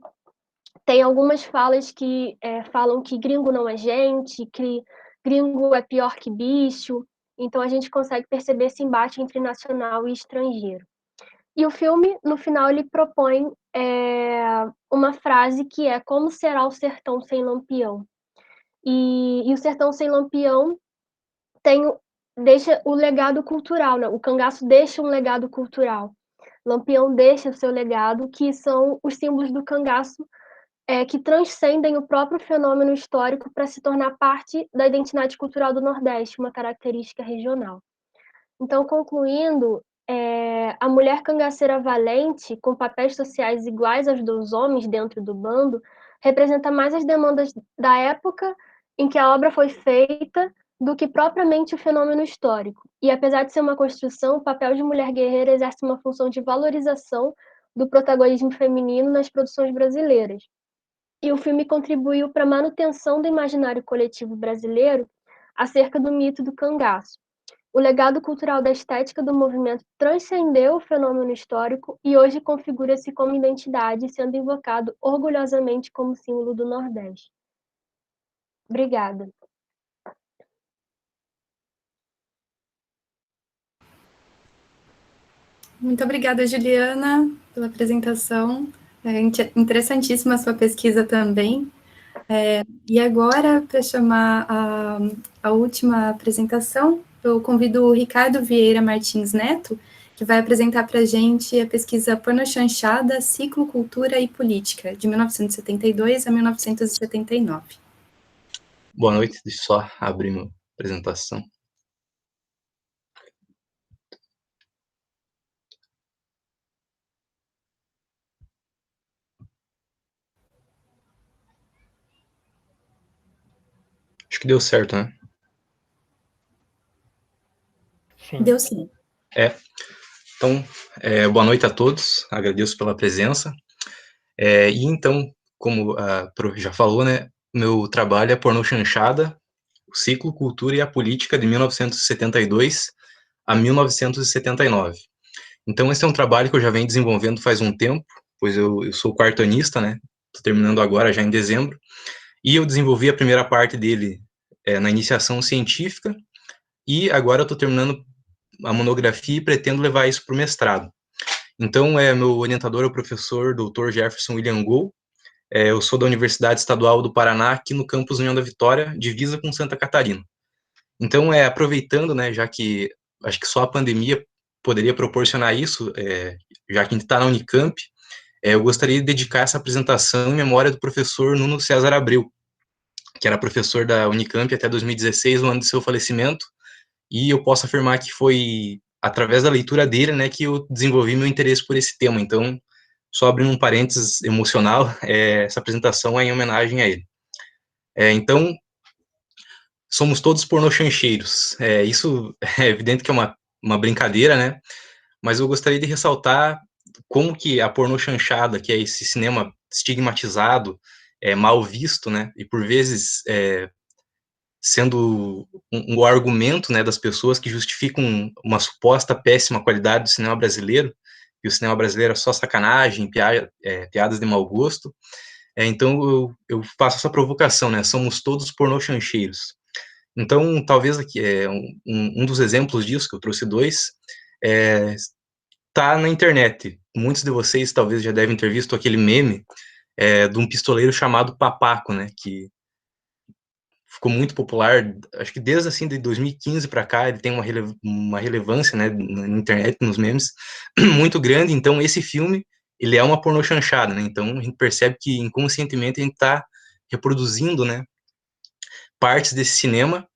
tem algumas falas que falam que gringo não é gente, que gringo é pior que bicho, então a gente consegue perceber esse embate entre nacional e estrangeiro. E o filme, no final, ele propõe uma frase que é: como será o sertão sem Lampião? E o sertão sem Lampião deixa o legado cultural, né? O cangaço deixa um legado cultural. Lampião deixa o seu legado, que são os símbolos do cangaço, que transcendem o próprio fenômeno histórico para se tornar parte da identidade cultural do Nordeste, uma característica regional. Então, concluindo, a mulher cangaceira valente, com papéis sociais iguais aos dos homens dentro do bando, representa mais as demandas da época em que a obra foi feita do que propriamente o fenômeno histórico. E apesar de ser uma construção, o papel de mulher guerreira exerce uma função de valorização do protagonismo feminino nas produções brasileiras. E o filme contribuiu para a manutenção do imaginário coletivo brasileiro acerca do mito do cangaço. O legado cultural da estética do movimento transcendeu o fenômeno histórico e hoje configura-se como identidade, sendo invocado orgulhosamente como símbolo do Nordeste. Obrigada. Muito obrigada, Juliana, pela apresentação. É interessantíssima a sua pesquisa também. E agora, para chamar a última apresentação, eu convido o Ricardo Vieira Martins Neto, que vai apresentar para a gente a pesquisa Pornochanchada, Ciclo, Cultura e Política, de 1972 a 1979. Boa noite, deixa eu só abrir minha apresentação. Acho que deu certo, né? Sim. Deu sim. Então, boa noite a todos, agradeço pela presença. E então, como a Prof já falou, né, meu trabalho é Pornochanchada, o Ciclo, Cultura e a Política de 1972 a 1979. Então, esse é um trabalho que eu já venho desenvolvendo faz um tempo, pois eu sou quartonista, né, estou terminando agora, já em dezembro, e eu desenvolvi a primeira parte dele na iniciação científica, e agora eu estou terminando a monografia e pretendo levar isso para o mestrado. Então, meu orientador é o professor Dr. Jefferson William Gol. Eu sou da Universidade Estadual do Paraná, aqui no campus União da Vitória, divisa com Santa Catarina. Então, aproveitando, né, já que acho que só a pandemia poderia proporcionar isso, já que a gente está na Unicamp, eu gostaria de dedicar essa apresentação em memória do professor Nuno César Abreu, que era professor da Unicamp até 2016, no ano de seu falecimento, e eu posso afirmar que foi através da leitura dele, né, que eu desenvolvi meu interesse por esse tema. Então, só abrindo um parênteses emocional, essa apresentação é em homenagem a ele. Então, somos todos pornochancheiros. Isso é evidente que é uma brincadeira, né, mas eu gostaria de ressaltar como que a pornochanchada, que é esse cinema estigmatizado, mal visto, né, e por vezes sendo um argumento, né, das pessoas que justificam uma suposta péssima qualidade do cinema brasileiro, e o cinema brasileiro é só sacanagem, piadas de mau gosto. Então eu faço essa provocação, né, somos todos pornochancheiros. Então, talvez aqui, um dos exemplos disso, que eu trouxe dois, tá na internet. Muitos de vocês talvez já devem ter visto aquele meme de um pistoleiro chamado Papaco, né, que ficou muito popular, acho que desde assim de 2015 para cá, ele tem uma relevância, né, na internet, nos memes, muito grande. Então esse filme, ele é uma pornochanchada, né? Então a gente percebe que inconscientemente a gente está reproduzindo, né, partes desse cinema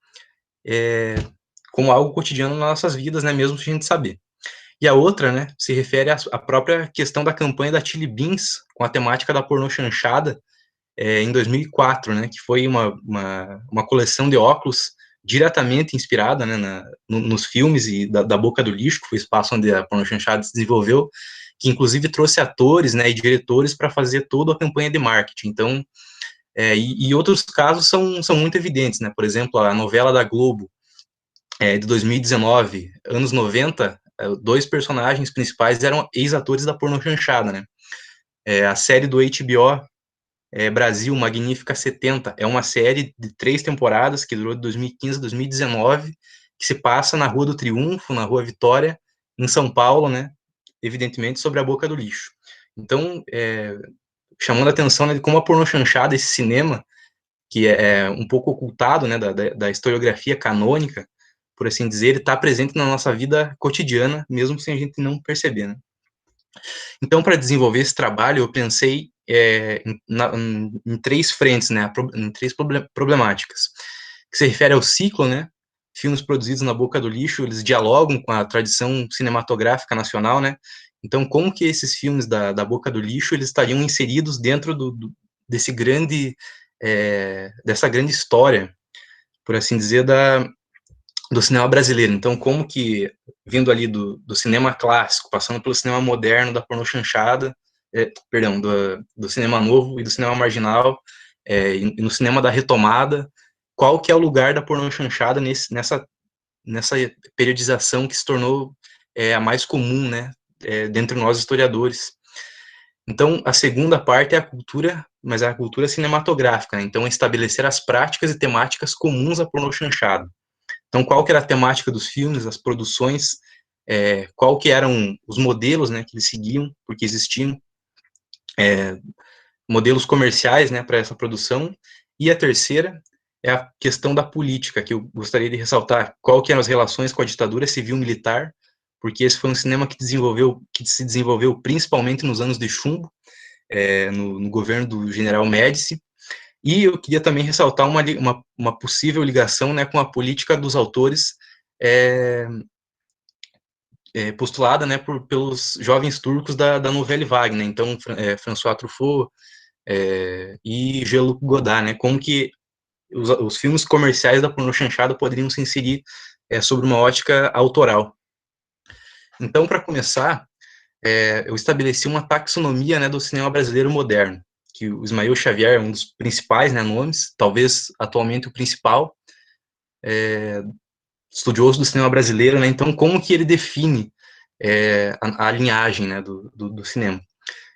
como algo cotidiano nas nossas vidas, né, mesmo sem a gente saber. E a outra, né, se refere à própria questão da campanha da Chili Beans com a temática da pornochanchada, em 2004, né, que foi uma coleção de óculos diretamente inspirada, né, nos filmes e da Boca do Lixo, que foi o espaço onde a pornochanchada se desenvolveu, que inclusive trouxe atores, né, e diretores para fazer toda a campanha de marketing. Então, e outros casos são muito evidentes, né, por exemplo, a novela da Globo, de 2019, anos 90, dois personagens principais eram ex-atores da pornochanchada, né. A série do HBO, Brasil, Magnífica 70, é uma série de 3 temporadas que durou de 2015 a 2019, que se passa na Rua do Triunfo, na Rua Vitória, em São Paulo, né, evidentemente sobre a Boca do Lixo. Então, chamando a atenção, né, de como a pornochanchada, esse cinema, que é um pouco ocultado, né, da historiografia canônica, por assim dizer, ele está presente na nossa vida cotidiana, mesmo sem a gente não perceber, né. Então, para desenvolver esse trabalho, eu pensei em 3 frentes, né, em 3 problemáticas, que se refere ao ciclo, né, filmes produzidos na Boca do Lixo, eles dialogam com a tradição cinematográfica nacional, né, então como que esses filmes da Boca do Lixo, eles estariam inseridos dentro desse grande, dessa grande história, por assim dizer, do cinema brasileiro. Então, como que, vindo ali do cinema clássico, passando pelo cinema moderno, da pornochanchada, perdão, do cinema novo e do cinema marginal, e no cinema da retomada, qual que é o lugar da pornochanchada nessa periodização que se tornou a mais comum, né, dentre nós historiadores. Então, a segunda parte é a cultura, mas é a cultura cinematográfica, né? Então, estabelecer as práticas e temáticas comuns à pornochanchada. Então, qual que era a temática dos filmes, as produções, qual que eram os modelos, né, que eles seguiam, porque existiam modelos comerciais, né, para essa produção, E a terceira é a questão da política, que eu gostaria de ressaltar qual que eram as relações com a ditadura civil-militar, porque esse foi um cinema que se desenvolveu principalmente nos anos de chumbo, no governo do general Médici. E eu queria também ressaltar uma possível ligação, né, com a política dos autores postulada, né, pelos jovens turcos da Nouvelle Vague, né, então François Truffaut e Jean-Luc Godard, né, como que os filmes comerciais da pornochanchada poderiam se inserir sobre uma ótica autoral. Então, para começar, eu estabeleci uma taxonomia, né, do cinema brasileiro moderno, que o Ismael Xavier é um dos principais, né, nomes, talvez atualmente o principal estudioso do cinema brasileiro, né, então como que ele define a linhagem, né, do cinema.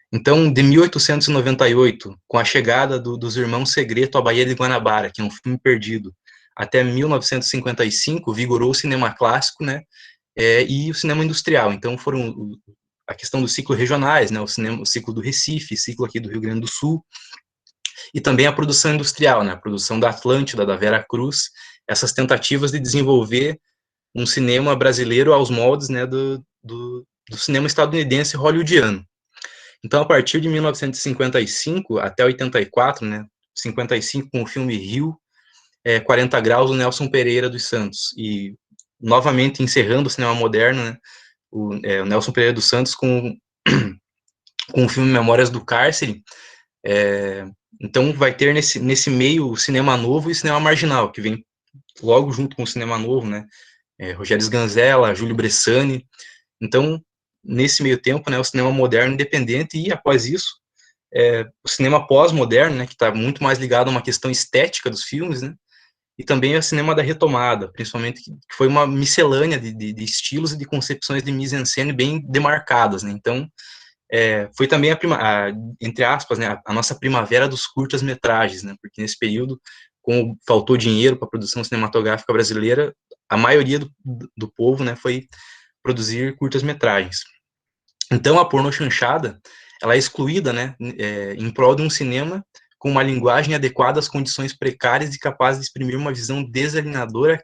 Então, de 1898, com a chegada dos Irmãos Segreto à Baía de Guanabara, que é um filme perdido, até 1955, vigorou o cinema clássico, né, e o cinema industrial. Então, foram a questão dos ciclos regionais, né, o ciclo do Recife, ciclo aqui do Rio Grande do Sul, e também a produção industrial, né, a produção da Atlântida, da Vera Cruz, essas tentativas de desenvolver um cinema brasileiro aos moldes, né, do cinema estadunidense hollywoodiano. Então, a partir de 1955 até 84, né, 55 com o filme Rio, 40 Graus, do Nelson Pereira dos Santos, e novamente encerrando o cinema moderno, né, o Nelson Pereira dos Santos com o filme Memórias do Cárcere. Então, vai ter nesse meio o cinema novo e o cinema marginal, que vem logo junto com o cinema novo, né, Rogério Sganzella, Júlio Bressani. Então, nesse meio tempo, né, o cinema moderno independente, e após isso, o cinema pós-moderno, né, que está muito mais ligado a uma questão estética dos filmes, né, e também o cinema da retomada, principalmente, que foi uma miscelânea de estilos e de concepções de mise-en-scène bem demarcadas, né. Então, foi também entre aspas, né, a nossa primavera dos curtas-metragens, né, porque nesse período, como faltou dinheiro para a produção cinematográfica brasileira, a maioria do povo, né, foi produzir curtas-metragens. Então, a pornochanchada, ela é excluída, né, em prol de um cinema com uma linguagem adequada às condições precárias e capaz de exprimir uma visão desalienadora,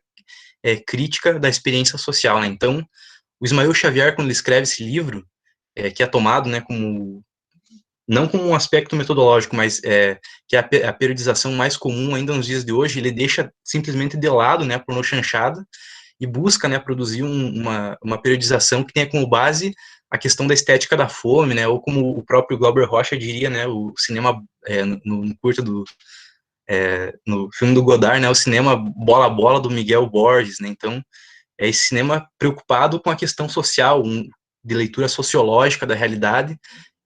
crítica da experiência social, né. Então, o Ismael Xavier, quando ele escreve esse livro, que é tomado, né, como não como um aspecto metodológico, mas que é a periodização mais comum ainda nos dias de hoje, ele deixa simplesmente de lado, né, a pornochanchada e busca, né, produzir uma periodização que tenha como base a questão da estética da fome, né, ou como o próprio Glauber Rocha diria, né, o cinema no curta no filme do Godard, né, o cinema bola a bola do Miguel Borges, né, então é esse cinema preocupado com a questão social, de leitura sociológica da realidade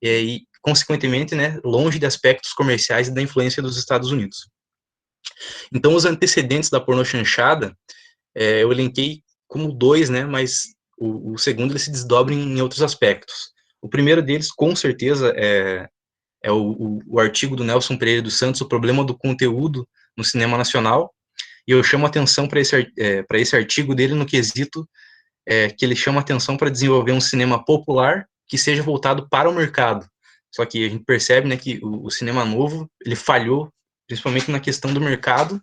e consequentemente, né, longe de aspectos comerciais e da influência dos Estados Unidos. Então, os antecedentes da pornochanchada, eu elenquei como dois, né, mas o segundo ele se desdobra em outros aspectos. O primeiro deles, com certeza, é o artigo do Nelson Pereira dos Santos, O Problema do Conteúdo no Cinema Nacional, e eu chamo atenção para esse artigo dele no quesito que ele chama atenção para desenvolver um cinema popular que seja voltado para o mercado. Só que a gente percebe, né, que o cinema novo, ele falhou, principalmente na questão do mercado,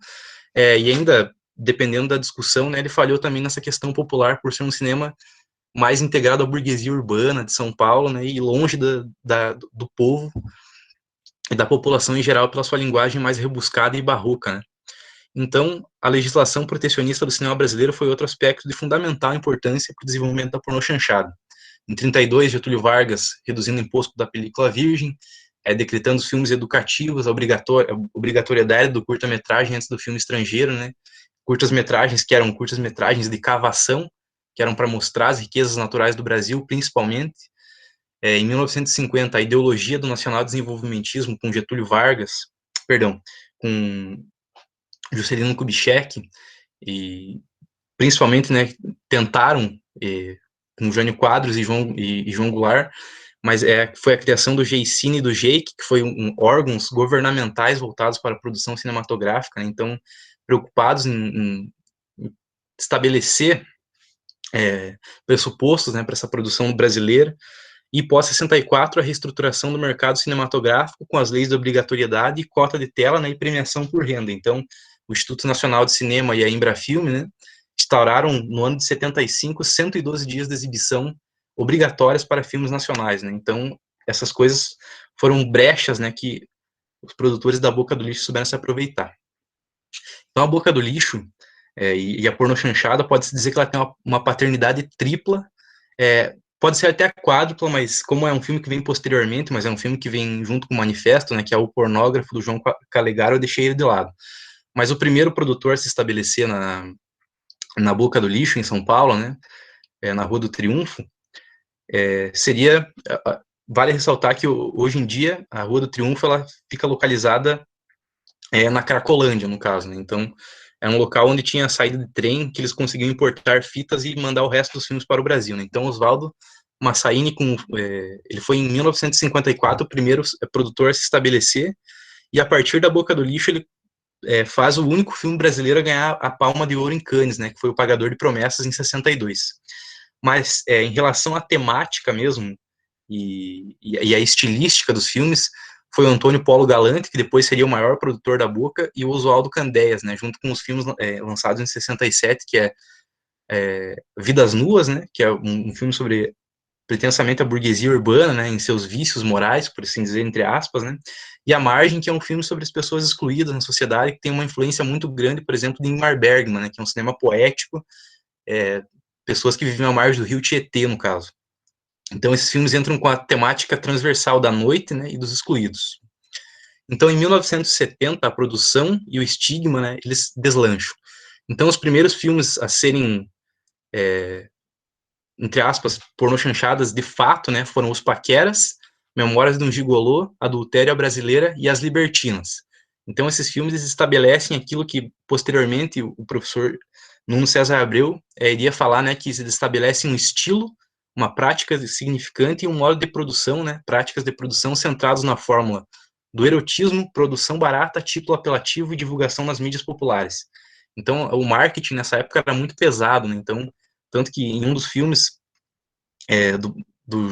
e ainda, dependendo da discussão, né, ele falhou também nessa questão popular, por ser um cinema mais integrado à burguesia urbana de São Paulo, né, e longe do povo e da população em geral pela sua linguagem mais rebuscada e barroca, né. Então, a legislação protecionista do cinema brasileiro foi outro aspecto de fundamental importância para o desenvolvimento da pornochanchada. Em 32, Getúlio Vargas reduzindo o imposto da película virgem, decretando os filmes educativos, a obrigatoriedade do curta-metragem antes do filme estrangeiro, né? Curtas-metragens que eram curtas-metragens de cavação, que eram para mostrar as riquezas naturais do Brasil, principalmente. Em 1950, a ideologia do nacional-desenvolvimentismo com Getúlio Vargas, com Juscelino Kubitschek, e principalmente, né, tentaram, com Jânio Quadros e João Goulart, mas foi a criação do GEICine e do GEIC, que foi órgãos governamentais voltados para a produção cinematográfica, né, então preocupados em estabelecer pressupostos, né, para essa produção brasileira, e pós-64 a reestruturação do mercado cinematográfico com as leis de obrigatoriedade e cota de tela, né, e premiação por renda. Então, o Instituto Nacional de Cinema e a Embrafilme, né, instauraram no ano de 75 112 dias de exibição obrigatórias para filmes nacionais, né? Então, essas coisas foram brechas, né, que os produtores da Boca do Lixo souberam se aproveitar. Então, a Boca do Lixo e a pornochanchada, pode-se dizer que ela tem uma paternidade tripla, pode ser até quádrupla, mas como é um filme que vem posteriormente, mas é um filme que vem junto com o Manifesto, né, que é o Pornógrafo, do João Calegaro, eu deixei ele de lado. Mas o primeiro produtor a se estabelecer na Boca do Lixo, em São Paulo, né, na Rua do Triunfo, seria... Vale ressaltar que hoje em dia a Rua do Triunfo ela fica localizada na Cracolândia, no caso, né? Então é um local onde tinha saída de trem que eles conseguiam importar fitas e mandar o resto dos filmes para o Brasil, né? Então Oswaldo Massaini, ele foi em 1954 o primeiro produtor a se estabelecer, e a partir da Boca do Lixo ele faz o único filme brasileiro a ganhar a Palma de Ouro em Cannes, né? Que foi o Pagador de Promessas, em 62. Mas em relação à temática mesmo, e a estilística dos filmes, foi o Antônio Polo Galante, que depois seria o maior produtor da Boca, e o Oswaldo Candeias, né, junto com os filmes lançados em 67, que é Vidas Nuas, né, que é um filme sobre pretensamente a burguesia urbana, né, em seus vícios morais, por assim dizer, entre aspas, né, e A Margem, que é um filme sobre as pessoas excluídas na sociedade, que tem uma influência muito grande, por exemplo, de Ingmar Bergman, né, que é um cinema poético, pessoas que vivem à margem do rio Tietê, no caso. Então, esses filmes entram com a temática transversal da noite, né, e dos excluídos. Então, em 1970, a produção e o estigma, né, eles deslancham. Então, os primeiros filmes a serem, entre aspas, pornochanchadas de fato, né, foram Os Paqueras, Memórias de um Gigolô, Adultério à Brasileira e As Libertinas. Então, esses filmes estabelecem aquilo que, posteriormente, o professor Nuno César Abreu iria falar, né, que eles estabelecem um estilo, uma prática significante e um modo de produção, né, práticas de produção centrados na fórmula do erotismo, produção barata, título apelativo e divulgação nas mídias populares. Então, o marketing nessa época era muito pesado, né, então, tanto que em um dos filmes do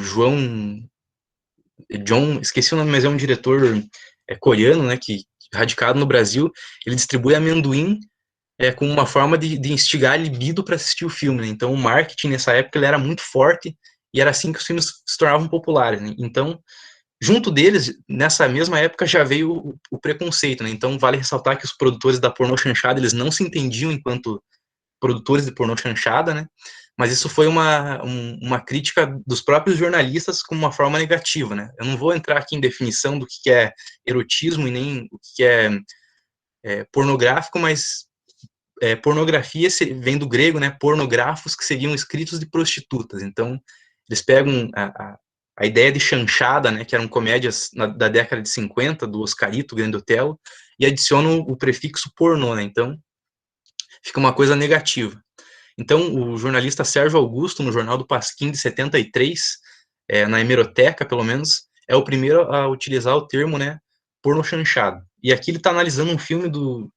John, esqueci o nome, mas é um diretor coreano, né, que radicado no Brasil, ele distribui amendoim como uma forma de instigar a libido para assistir o filme, né? Então o marketing nessa época ele era muito forte e era assim que os filmes se tornavam populares, né? Então, junto deles, nessa mesma época já veio o preconceito, né? Então vale ressaltar que os produtores da pornochanchada, eles não se entendiam enquanto produtores de pornochanchada, né? Mas isso foi uma crítica dos próprios jornalistas como uma forma negativa, né? Eu não vou entrar aqui em definição do que é erotismo e nem o que é pornográfico, mas pornografia vem do grego, né, pornográficos, que seriam escritos de prostitutas. Então, eles pegam a ideia de chanchada, né, que eram comédias da década de 50, do Oscarito, Grande Otelo, e adicionam o prefixo pornô, né, então fica uma coisa negativa. Então, o jornalista Sérgio Augusto, no Jornal do Pasquim, de 73, na hemeroteca, pelo menos, é o primeiro a utilizar o termo, né, pornochanchado. E aqui ele está analisando um filme do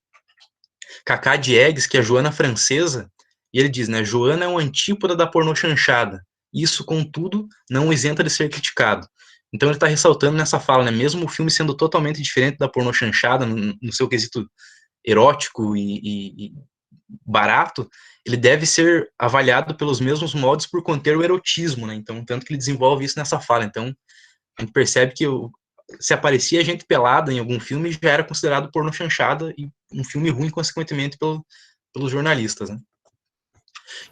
Cacá Diegues, que é Joana Francesa, e ele diz, né, Joana é um antípoda da pornochanchada, isso, contudo, não o isenta de ser criticado. Então ele está ressaltando nessa fala, né, mesmo o filme sendo totalmente diferente da pornochanchada, no seu quesito erótico e barato, ele deve ser avaliado pelos mesmos modos por conter o erotismo, né, então, tanto que ele desenvolve isso nessa fala. Então, a gente percebe que se aparecia gente pelada em algum filme, já era considerado pornochanchada e um filme ruim, consequentemente, pelos jornalistas, né?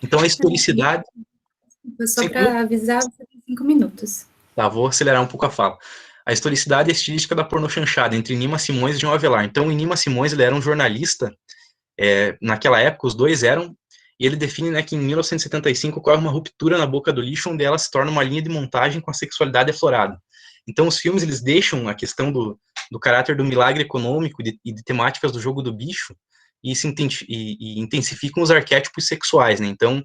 Então, a historicidade... Só para avisar, você tem 5 minutos. Tá, vou acelerar um pouco a fala. A historicidade e a estilística da pornochanchada, entre Nima Simões e João Avelar. Então, o Nima Simões, ele era um jornalista, naquela época, os dois eram, e ele define, né, que em 1975 ocorre uma ruptura na Boca do Lixo, onde ela se torna uma linha de montagem com a sexualidade aflorada. Então, os filmes, eles deixam a questão do caráter do milagre econômico e de temáticas do jogo do bicho e intensificam os arquétipos sexuais, né? Então,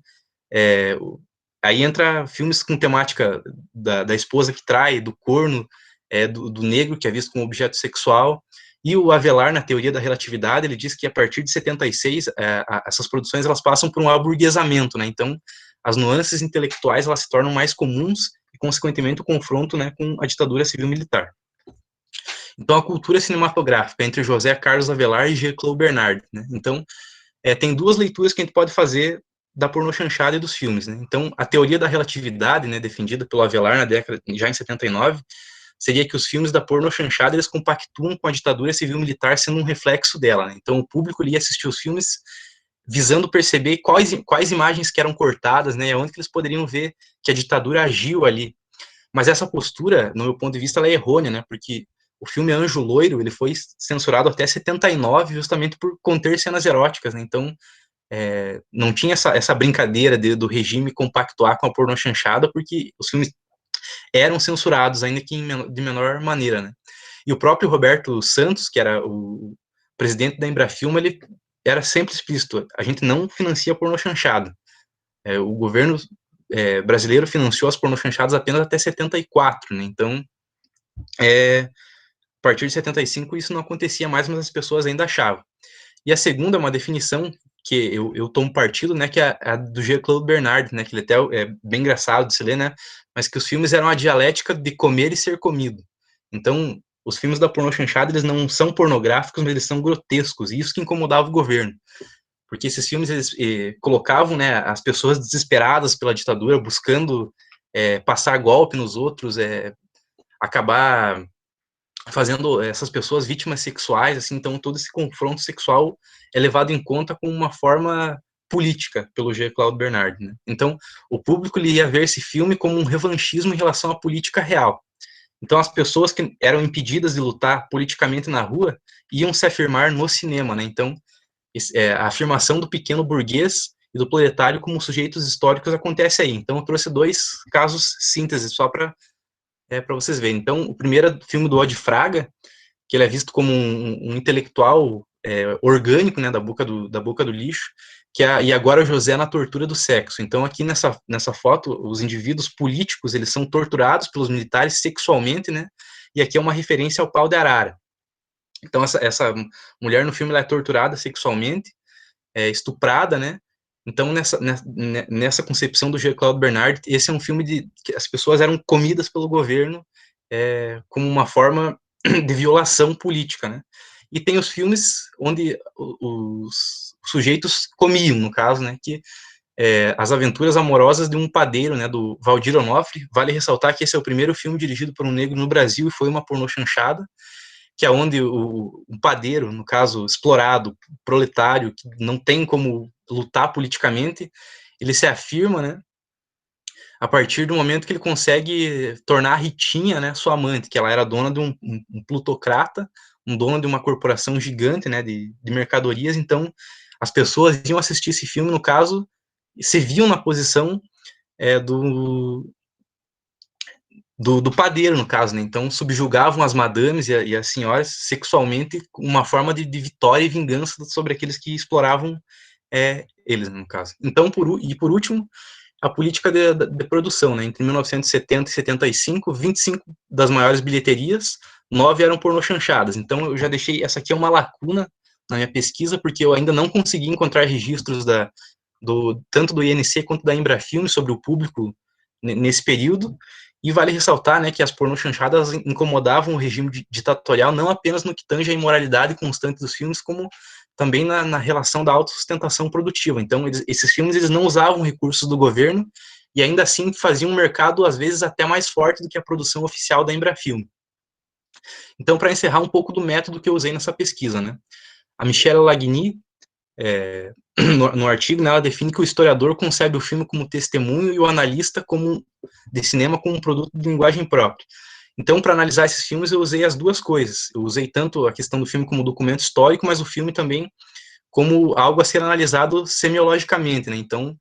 aí entra filmes com temática da esposa que trai, do corno, do negro, que é visto como objeto sexual, e o Avelar, na teoria da relatividade, ele diz que a partir de 76, essas produções, elas passam por um aburguesamento, né? Então, as nuances intelectuais, elas se tornam mais comuns, e consequentemente, o confronto, né, com a ditadura civil-militar. Então, a cultura cinematográfica entre José Carlos Avelar e Jean-Claude Bernard, né? Então, tem duas leituras que a gente pode fazer da pornochanchada e dos filmes, né? Então, a teoria da relatividade, né, defendida pelo Avelar na década, já em 79, seria que os filmes da pornochanchada, eles compactuam com a ditadura civil-militar sendo um reflexo dela, né? Então, o público ia assistir os filmes visando perceber quais imagens que eram cortadas, né, onde que eles poderiam ver que a ditadura agiu ali. Mas essa postura, no meu ponto de vista, ela é errônea, né, porque o filme Anjo Loiro, ele foi censurado até 79, justamente por conter cenas eróticas, né, então não tinha essa brincadeira do regime compactuar com a pornochanchada, porque os filmes eram censurados, ainda que de menor maneira, né. E o próprio Roberto Santos, que era o presidente da Embrafilme, ele era sempre explícito: a gente não financia pornochanchada. O governo brasileiro financiou as pornochanchadas apenas até 74, né? Então, a partir de 75 isso não acontecia mais, mas as pessoas ainda achavam. E a segunda é uma definição que eu tomo partido, né, que é a do Jean-Claude Bernard, né, que ele até é bem engraçado de se ler, né, mas que os filmes eram a dialética de comer e ser comido. Então, os filmes da pornochanchada, eles não são pornográficos, mas eles são grotescos, e isso que incomodava o governo, porque esses filmes, eles colocavam, né, as pessoas desesperadas pela ditadura, buscando passar golpe nos outros, acabar fazendo essas pessoas vítimas sexuais, assim, então todo esse confronto sexual é levado em conta como uma forma política pelo Jean-Claude Bernard, né? Então, o público ele ia ver esse filme como um revanchismo em relação à política real. Então, as pessoas que eram impedidas de lutar politicamente na rua iam se afirmar no cinema, né? Então, a afirmação do pequeno burguês e do proletário como sujeitos históricos acontece aí. Então, eu trouxe dois casos síntese só para vocês verem. Então, o primeiro filme do Odd Fraga, que ele é visto como um intelectual orgânico, né, da boca do lixo, e agora o José na tortura do sexo. Então, aqui nessa foto, os indivíduos políticos, eles são torturados pelos militares sexualmente, né, e aqui é uma referência ao pau de arara. Então, essa mulher no filme ela é torturada sexualmente, estuprada, né? Então, nessa concepção do Jean-Claude Bernard, esse é um filme que as pessoas eram comidas pelo governo como uma forma de violação política, né? E tem os filmes onde os sujeitos comiam, no caso, né? Que As Aventuras Amorosas de um Padeiro, né? Do Valdir Onofre. Vale ressaltar que esse é o primeiro filme dirigido por um negro no Brasil e foi uma pornochanchada, que é onde o padeiro, no caso, explorado, proletário, que não tem como lutar politicamente, ele se afirma, né, a partir do momento que ele consegue tornar a Ritinha, né, sua amante, que ela era dona de um plutocrata, um dono de uma corporação gigante, né, de mercadorias. Então, as pessoas iam assistir esse filme, no caso, e se viam na posição do padeiro, no caso, né? Então, subjugavam as madames e as senhoras sexualmente, uma forma de vitória e vingança sobre aqueles que exploravam eles, no caso. Então, por último, a política de produção, né? Entre 1970 e 75, 25 das maiores bilheterias, 9 eram pornochanchadas. Então, eu já deixei, essa aqui é uma lacuna na minha pesquisa, porque eu ainda não consegui encontrar registros tanto do INC quanto da Embrafilme sobre o público nesse período. E vale ressaltar, né, que as pornochanchadas incomodavam o regime ditatorial não apenas no que tange a imoralidade constante dos filmes, como também na relação da autossustentação produtiva. Então, esses filmes eles não usavam recursos do governo e ainda assim faziam um mercado, às vezes, até mais forte do que a produção oficial da Embrafilme. Então, para encerrar um pouco do método que eu usei nessa pesquisa, né, a Michelle Lagny, no artigo, né, ela define que o historiador concebe o filme como testemunho e o analista de cinema como um produto de linguagem própria. Então, para analisar esses filmes, eu usei as duas coisas. Eu usei tanto a questão do filme como documento histórico, mas o filme também como algo a ser analisado semiologicamente, né? Então,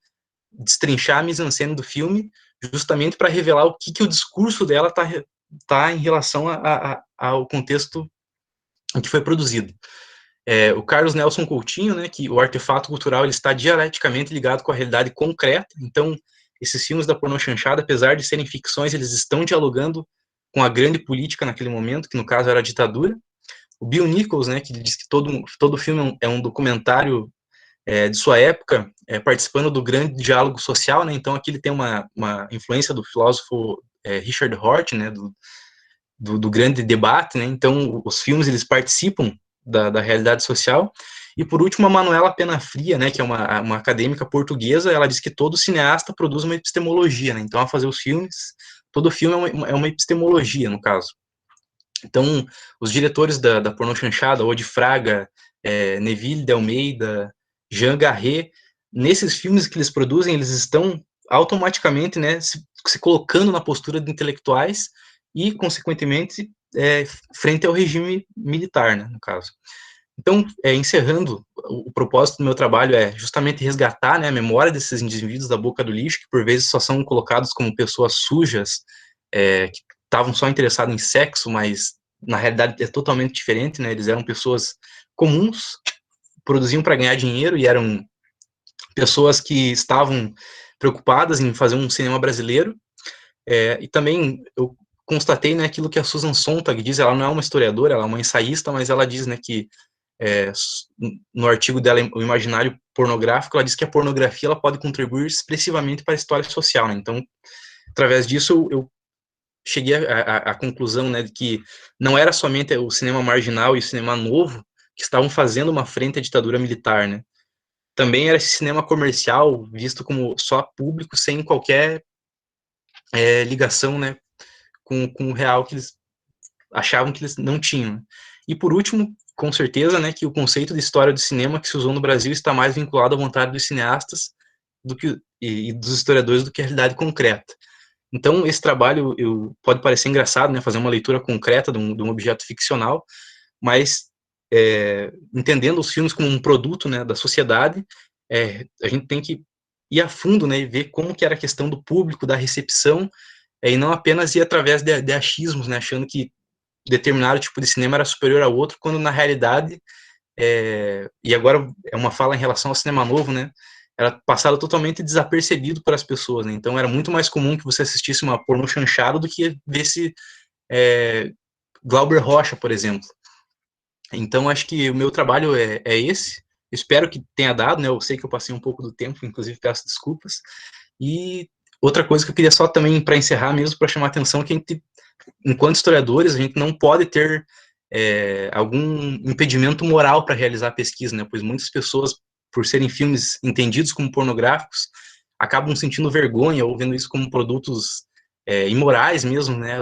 destrinchar a mise-en-scène do filme justamente para revelar o que o discurso dela tá em relação ao contexto em que foi produzido. O Carlos Nelson Coutinho, né, que o artefato cultural ele está dialeticamente ligado com a realidade concreta. Então, esses filmes da pornochanchada, apesar de serem ficções, eles estão dialogando com a grande política naquele momento, que no caso era a ditadura. O Bill Nichols, né, que diz que todo filme é um documentário de sua época, participando do grande diálogo social, né. Então, aqui ele tem uma influência do filósofo Richard Hort, né, do grande debate, né? Então, os filmes, eles participam da realidade social. E, por último, a Manuela Penafria, né, que é uma acadêmica portuguesa, ela diz que todo cineasta produz uma epistemologia, né? Então, ao fazer os filmes, todo filme é uma epistemologia, no caso. Então, os diretores da Pornô Chanchada, Odi Fraga, Neville de Almeida, Jean Garret, nesses filmes que eles produzem, eles estão automaticamente, né, se colocando na postura de intelectuais e, consequentemente, frente ao regime militar, né, no caso. Então, encerrando, o propósito do meu trabalho é justamente resgatar, né, a memória desses indivíduos da boca do lixo, que por vezes só são colocados como pessoas sujas, que estavam só interessados em sexo, mas na realidade é totalmente diferente, né? Eles eram pessoas comuns, produziam para ganhar dinheiro e eram pessoas que estavam preocupadas em fazer um cinema brasileiro. E também eu constatei, né, aquilo que a Susan Sontag diz. Ela não é uma historiadora, ela é uma ensaísta, mas ela diz, né, que no artigo dela, O Imaginário Pornográfico, ela diz que a pornografia ela pode contribuir expressivamente para a história social, né? Então, através disso, eu cheguei à conclusão, né, de que não era somente o cinema marginal e o cinema novo que estavam fazendo uma frente à ditadura militar, né? Também era esse cinema comercial visto como só público, sem qualquer ligação, né, com o real que eles achavam que eles não tinham. E por último, com certeza, né, que o conceito de história do cinema que se usou no Brasil está mais vinculado à vontade dos cineastas e dos historiadores do que à realidade concreta. Então, esse trabalho pode parecer engraçado, né, fazer uma leitura concreta de um objeto ficcional, mas entendendo os filmes como um produto, né, da sociedade, a gente tem que ir a fundo, né, e ver como que era a questão do público, da recepção, e não apenas ir através de achismos, né, achando que determinado tipo de cinema era superior ao outro, quando na realidade, e agora é uma fala em relação ao cinema novo, né, era passado totalmente desapercebido para as pessoas, né? Então era muito mais comum que você assistisse uma pornô chanchada do que visse Glauber Rocha, por exemplo. Então acho que o meu trabalho é esse. Espero que tenha dado, né? Eu sei que eu passei um pouco do tempo, inclusive peço desculpas. E outra coisa que eu queria só também para encerrar mesmo, para chamar a atenção, que a gente, enquanto historiadores, a gente não pode ter algum impedimento moral para realizar a pesquisa, né? Pois muitas pessoas, por serem filmes entendidos como pornográficos, acabam sentindo vergonha ou vendo isso como produtos imorais mesmo, né?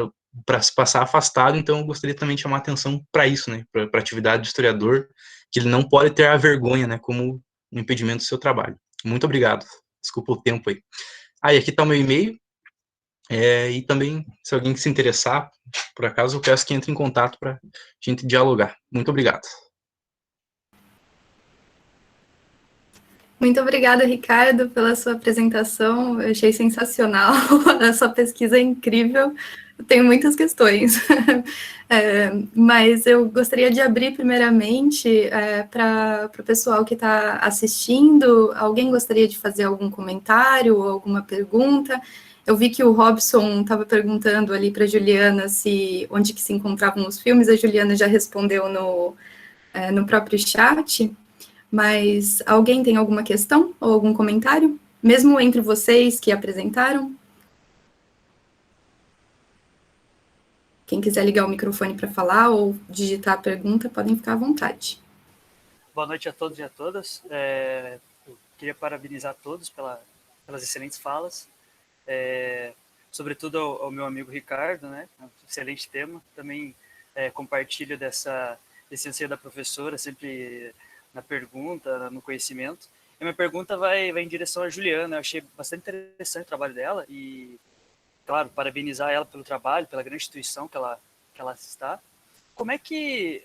Para se passar afastado. Então, eu gostaria também de chamar a atenção para isso, né? Para a atividade do historiador, que ele não pode ter a vergonha, né? Como um impedimento do seu trabalho. Muito obrigado. Desculpa o tempo aí. E aqui está o meu e-mail. E também, se alguém se interessar, por acaso, eu peço que entre em contato para a gente dialogar. Muito obrigado. Muito obrigada, Ricardo, pela sua apresentação. Eu achei sensacional. A sua pesquisa é incrível. Eu tenho muitas questões. Mas eu gostaria de abrir, primeiramente, para o pessoal que está assistindo. Alguém gostaria de fazer algum comentário ou alguma pergunta? Eu vi que o Robson estava perguntando ali para a Juliana onde que se encontravam os filmes. A Juliana já respondeu no próprio chat. Mas alguém tem alguma questão ou algum comentário? Mesmo entre vocês que apresentaram? Quem quiser ligar o microfone para falar ou digitar a pergunta, podem ficar à vontade. Boa noite a todos e a todas. Eu queria parabenizar a todos pelas excelentes falas. Sobretudo ao meu amigo Ricardo, né? Um excelente tema. Também compartilho desse anseio da professora, sempre na pergunta, no conhecimento. E minha pergunta vai em direção à Juliana. Eu achei bastante interessante o trabalho dela e, claro, parabenizar ela pelo trabalho, pela grande instituição que ela está. Como é que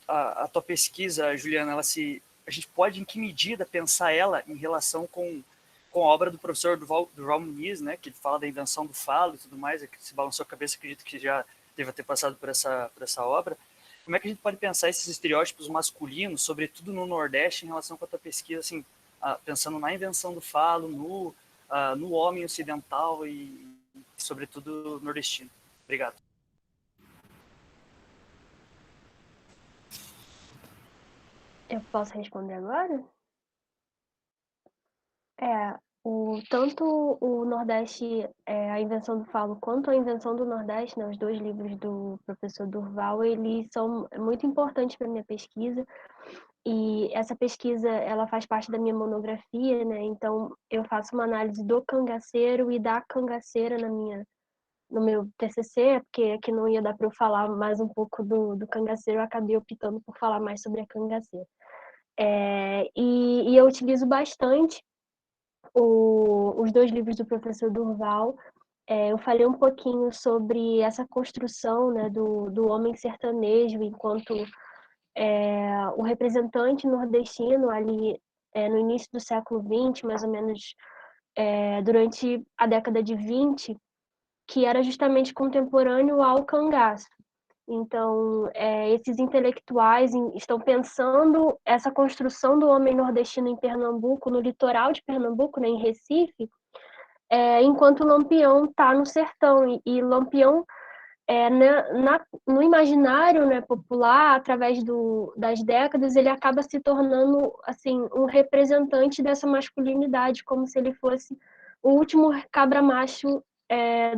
a tua pesquisa, Juliana, a gente pode, em que medida, pensar ela em relação com a obra do professor Durval Muniz, né, que fala da invenção do falo e tudo mais, que se balançou a cabeça, acredito que já deva ter passado por essa obra. Como é que a gente pode pensar esses estereótipos masculinos, sobretudo no Nordeste, em relação com a tua pesquisa, assim, pensando na invenção do falo, no homem ocidental e, sobretudo, nordestino? Obrigado. Eu posso responder agora? Tanto o Nordeste, a Invenção do Falo, quanto a Invenção do Nordeste, né, os 2 livros do professor Durval, eles são muito importantes para minha pesquisa. E essa pesquisa, ela faz parte da minha monografia, né? Então, eu faço uma análise do cangaceiro e da cangaceira no meu TCC, porque aqui não ia dar para eu falar mais um pouco do cangaceiro, eu acabei optando por falar mais sobre a cangaceira. E eu utilizo bastante os 2 livros do professor Durval. Eu falei um pouquinho sobre essa construção, né, do homem sertanejo enquanto o representante nordestino ali no início do século XX, mais ou menos durante a década de 20, que era justamente contemporâneo ao cangaço. Então, esses intelectuais estão pensando essa construção do homem nordestino em Pernambuco, no litoral de Pernambuco, né, em Recife, enquanto Lampião está no sertão. E Lampião, no imaginário, né, popular, através das décadas, ele acaba se tornando assim, um representante dessa masculinidade, como se ele fosse o último cabra-macho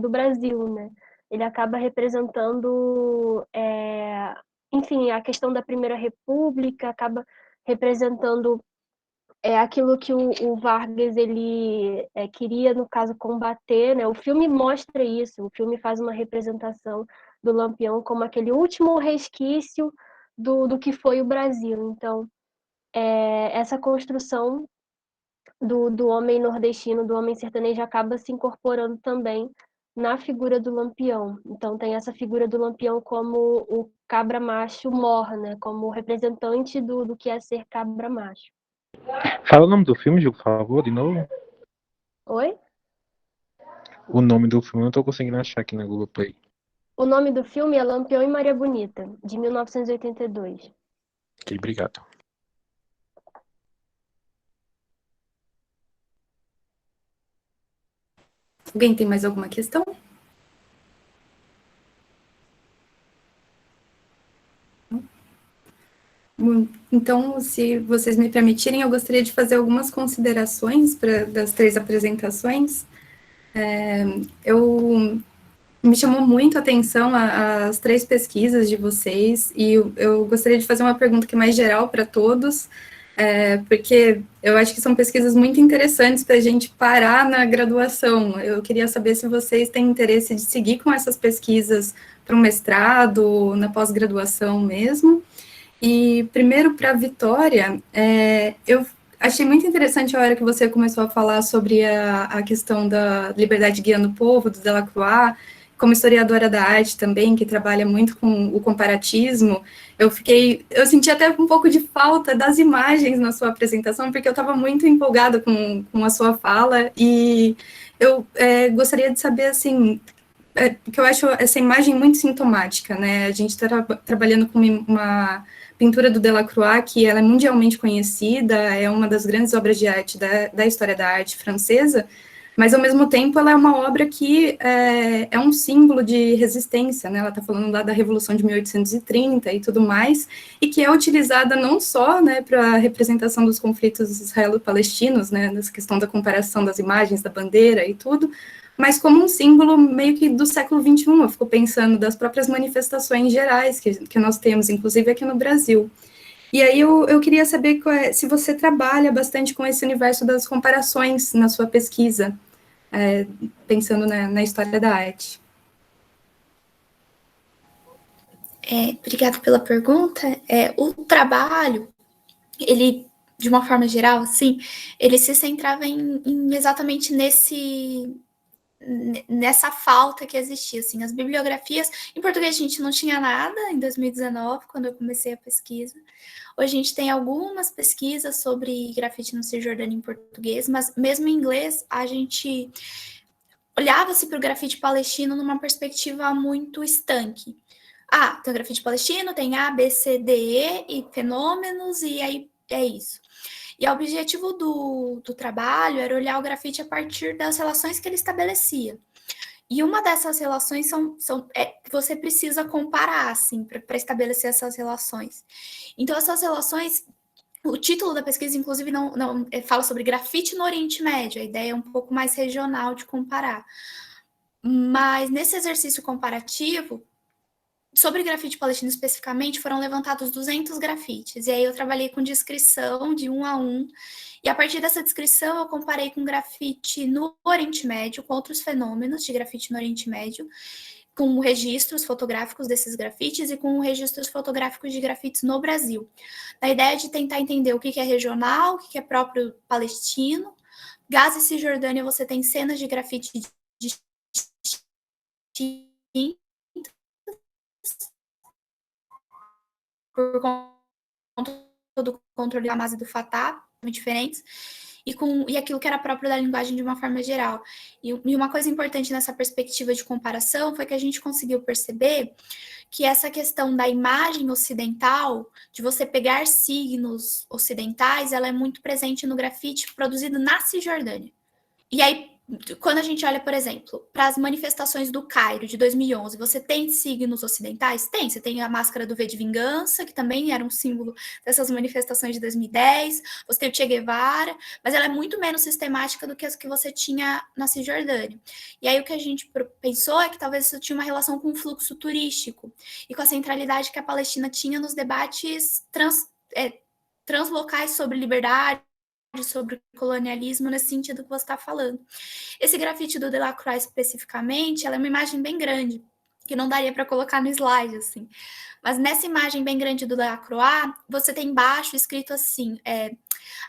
do Brasil, né? Ele acaba representando, enfim, a questão da Primeira República, acaba representando aquilo que o Vargas ele queria, no caso, combater, né? O filme mostra isso, o filme faz uma representação do Lampião como aquele último resquício do que foi o Brasil. Então, essa construção do homem nordestino, do homem sertanejo, acaba se incorporando também na figura do Lampião. Então, tem essa figura do Lampião como o cabra macho mor, né? Como representante do que é ser cabra macho. Fala o nome do filme, Gil, por favor, de novo. Oi? O nome do filme eu não tô conseguindo achar aqui na Globoplay. O nome do filme é Lampião e Maria Bonita, de 1982. Ok, obrigado. Alguém tem mais alguma questão? Então, se vocês me permitirem, eu gostaria de fazer algumas considerações das 3 apresentações. Me chamou muito a atenção as 3 pesquisas de vocês, e eu gostaria de fazer uma pergunta que é mais geral para todos, porque eu acho que são pesquisas muito interessantes para a gente parar na graduação. Eu queria saber se vocês têm interesse de seguir com essas pesquisas para um mestrado, na pós-graduação mesmo. E primeiro para a Vitória, eu achei muito interessante a hora que você começou a falar sobre a questão da liberdade guiando o povo, do Delacroix, como historiadora da arte também, que trabalha muito com o comparatismo. Eu senti até um pouco de falta das imagens na sua apresentação, porque eu estava muito empolgada com a sua fala, e eu gostaria de saber, assim, que eu acho essa imagem muito sintomática, né? A gente está trabalhando com uma pintura do Delacroix, que ela é mundialmente conhecida, é uma das grandes obras de arte da história da arte francesa, mas, ao mesmo tempo, ela é uma obra que é um símbolo de resistência, né? Ela está falando lá da Revolução de 1830 e tudo mais, e que é utilizada não só, né, para a representação dos conflitos israelo-palestinos, né, nessa questão da comparação das imagens, da bandeira e tudo, mas como um símbolo meio que do século XXI. Eu fico pensando das próprias manifestações gerais que nós temos, inclusive aqui no Brasil. E aí eu queria saber se você trabalha bastante com esse universo das comparações na sua pesquisa, pensando na história da arte. Obrigada pela pergunta. O trabalho, ele, de uma forma geral, assim, ele se centrava em exatamente nessa falta que existia, assim, as bibliografias, em português a gente não tinha nada em 2019, quando eu comecei a pesquisa. Hoje a gente tem algumas pesquisas sobre grafite no Cisjordânia em português, mas mesmo em inglês a gente olhava-se para o grafite palestino numa perspectiva muito estanque. Tem o grafite palestino, tem A, B, C, D, E e fenômenos, e aí é isso. E o objetivo do trabalho era olhar o grafite a partir das relações que ele estabelecia. E uma dessas relações você precisa comparar, assim, para estabelecer essas relações. Então, essas relações O título da pesquisa, inclusive, não fala sobre grafite no Oriente Médio, a ideia é um pouco mais regional de comparar. Mas nesse exercício comparativo, sobre grafite palestino especificamente, foram levantados 200 grafites, e aí eu trabalhei com descrição de um a um, e a partir dessa descrição eu comparei com grafite no Oriente Médio, com outros fenômenos de grafite no Oriente Médio, com registros fotográficos desses grafites e com registros fotográficos de grafites no Brasil. A ideia de tentar entender o que é regional, o que é próprio palestino. Gaza e Cisjordânia, você tem cenas de grafite distintas, por conta do controle da Hamas e do Fatah, muito diferentes, e aquilo que era próprio da linguagem de uma forma geral. E uma coisa importante nessa perspectiva de comparação foi que a gente conseguiu perceber que essa questão da imagem ocidental, de você pegar signos ocidentais, ela é muito presente no grafite produzido na Cisjordânia. E aí, quando a gente olha, por exemplo, para as manifestações do Cairo de 2011, você tem signos ocidentais? Tem. Você tem a máscara do V de Vingança, que também era um símbolo dessas manifestações de 2010. Você tem o Che Guevara, mas ela é muito menos sistemática do que as que você tinha na Cisjordânia. E aí o que a gente pensou é que talvez isso tinha uma relação com o fluxo turístico e com a centralidade que a Palestina tinha nos debates translocais sobre liberdade, sobre colonialismo, nesse sentido que você está falando. Esse grafite do Delacroix especificamente, ela é uma imagem bem grande, que não daria para colocar no slide, assim. Mas nessa imagem bem grande do Delacroix, você tem embaixo escrito assim,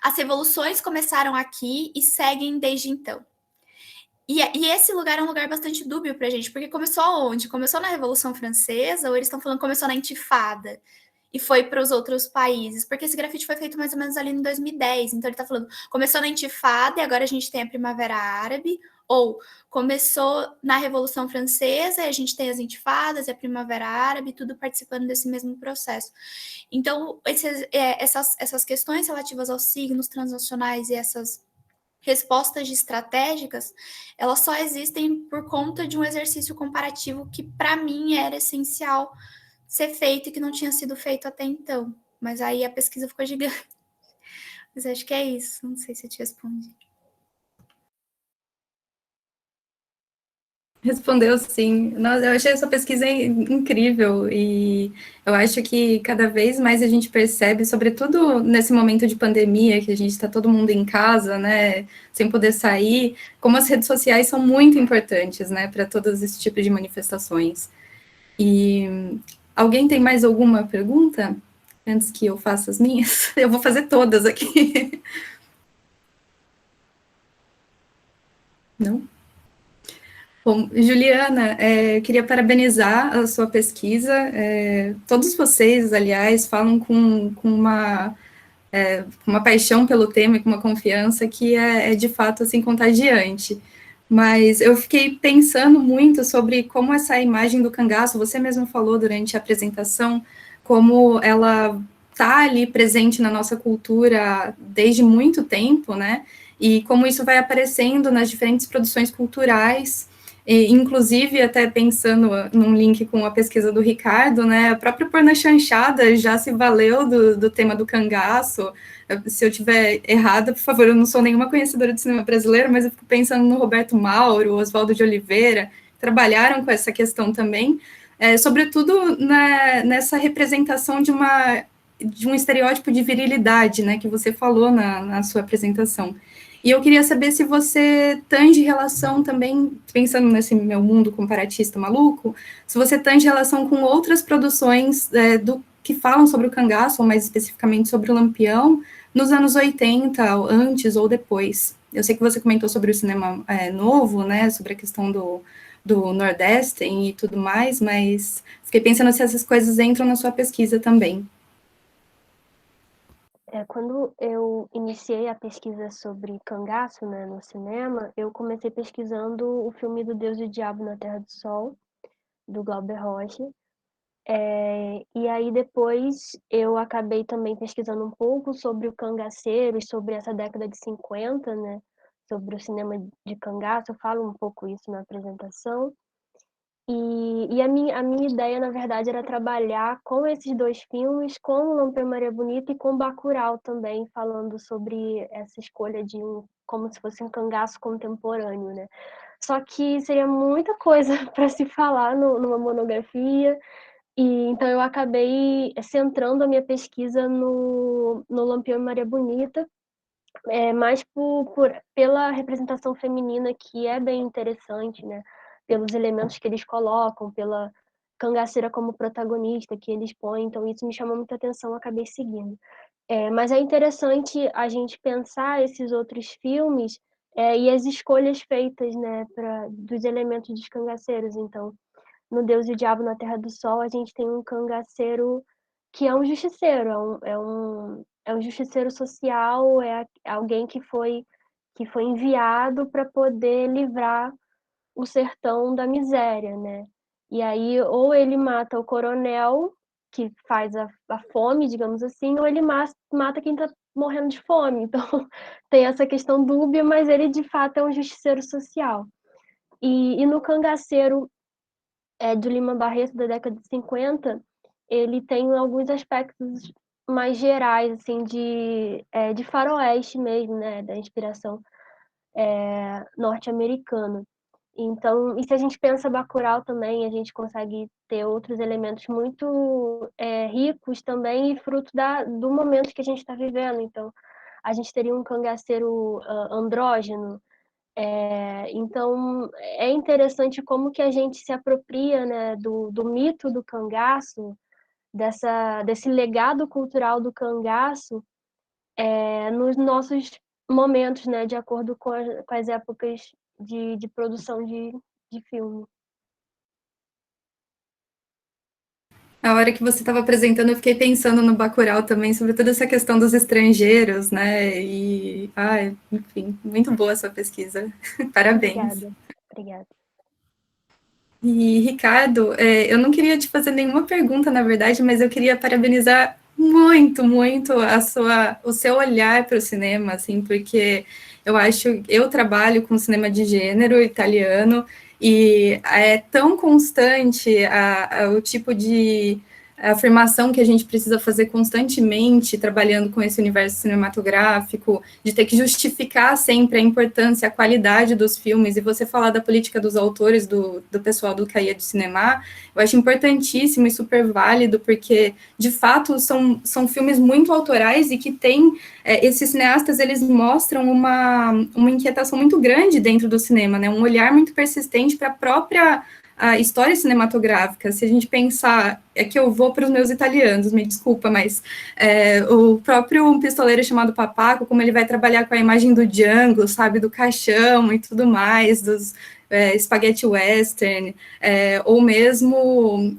as revoluções começaram aqui e seguem desde então. E esse lugar é um lugar bastante dúbio para a gente, porque começou onde? Começou na Revolução Francesa, ou eles estão falando que começou na Intifada? E foi para os outros países, porque esse grafite foi feito mais ou menos ali em 2010, então ele está falando, começou na Intifada e agora a gente tem a Primavera Árabe, ou começou na Revolução Francesa e a gente tem as Intifadas e a Primavera Árabe, tudo participando desse mesmo processo. Então, essas questões relativas aos signos transnacionais e essas respostas estratégicas, elas só existem por conta de um exercício comparativo que, para mim, era essencial ser feito e que não tinha sido feito até então. Mas aí a pesquisa ficou gigante. Mas acho que é isso. Não sei se eu te respondi. Respondeu sim. Nossa, eu achei essa pesquisa incrível e eu acho que cada vez mais a gente percebe, sobretudo nesse momento de pandemia, que a gente está todo mundo em casa, né, sem poder sair, como as redes sociais são muito importantes, né, para todos esse tipo de manifestações. E alguém tem mais alguma pergunta antes que eu faça as minhas? Eu vou fazer todas aqui. Não? Bom, Juliana, eu queria parabenizar a sua pesquisa. Todos vocês, aliás, falam com uma paixão pelo tema e com uma confiança que é de fato assim contagiante. Mas eu fiquei pensando muito sobre como essa imagem do cangaço, você mesmo falou durante a apresentação, como ela está ali presente na nossa cultura desde muito tempo, né? E como isso vai aparecendo nas diferentes produções culturais. E, inclusive, até pensando num link com a pesquisa do Ricardo, né, a própria porna chanchada já se valeu do tema do cangaço. Se eu tiver errada, por favor, eu não sou nenhuma conhecedora de cinema brasileiro, mas eu fico pensando no Roberto Mauro, Oswaldo de Oliveira, trabalharam com essa questão também, sobretudo nessa representação de um estereótipo de virilidade, né, que você falou na sua apresentação. E eu queria saber se você tange relação também, pensando nesse meu mundo comparatista maluco, se você tange relação com outras produções que falam sobre o cangaço, ou mais especificamente sobre o Lampião, nos anos 80, antes ou depois. Eu sei que você comentou sobre o cinema novo, né, sobre a questão do Nordeste e tudo mais, mas fiquei pensando se essas coisas entram na sua pesquisa também. Quando eu iniciei a pesquisa sobre cangaço, né, no cinema, eu comecei pesquisando o filme do Deus e o Diabo na Terra do Sol, do Glauber Rocha. E aí depois eu acabei também pesquisando um pouco sobre o cangaceiro e sobre essa década de 50, né, sobre o cinema de cangaço, eu falo um pouco isso na apresentação. E a minha ideia, na verdade, era trabalhar com esses dois filmes, com o Lampião e Maria Bonita e com Bacurau também, falando sobre essa escolha de como se fosse um cangaço contemporâneo, né? Só que seria muita coisa para se falar numa monografia, e então eu acabei centrando a minha pesquisa no Lampião e Maria Bonita, mais pela representação feminina, que é bem interessante, né? Pelos elementos que eles colocam, pela cangaceira como protagonista que eles põem, então isso me chamou muita atenção, eu acabei seguindo. Mas é interessante a gente pensar esses outros filmes e as escolhas feitas, né, dos elementos dos cangaceiros. Então, no Deus e o Diabo na Terra do Sol, a gente tem um cangaceiro que é um justiceiro, é um justiceiro social, alguém que foi enviado para poder livrar o sertão da miséria, né? E aí, ou ele mata o coronel, que faz a fome, digamos assim, ou ele mata quem está morrendo de fome. Então, tem essa questão dúbia, mas ele de fato é um justiceiro social. E no cangaceiro do Lima Barreto da década de 50, ele tem alguns aspectos mais gerais, assim, de faroeste mesmo, né, da inspiração norte-americana. Então, e se a gente pensa Bacurau também, a gente consegue ter outros elementos muito ricos também e fruto do momento que a gente está vivendo. Então, a gente teria um cangaceiro andrógeno. Então, é interessante como que a gente se apropria, né, do mito do cangaço, desse legado cultural do cangaço, nos nossos momentos, né, de acordo com as épocas de produção de filme. A hora que você estava apresentando, eu fiquei pensando no Bacurau também, sobre toda essa questão dos estrangeiros, né? E, enfim, muito boa a sua pesquisa. Parabéns. Obrigada. E, Ricardo, eu não queria te fazer nenhuma pergunta, na verdade, mas eu queria parabenizar muito, muito o seu olhar para o cinema, assim, porque eu trabalho com cinema de gênero italiano e é tão constante o tipo de afirmação que a gente precisa fazer constantemente, trabalhando com esse universo cinematográfico, de ter que justificar sempre a importância, a qualidade dos filmes, e você falar da política dos autores, do pessoal do Cahiers du Cinema, eu acho importantíssimo e super válido, porque, de fato, são filmes muito autorais e que tem, esses cineastas, eles mostram uma inquietação muito grande dentro do cinema, né, um olhar muito persistente para a própria a história cinematográfica. Se a gente pensar, é que eu vou para os meus italianos, me desculpa, mas o próprio pistoleiro chamado Papaco, como ele vai trabalhar com a imagem do Django, sabe, do caixão e tudo mais, dos spaghetti western, ou mesmo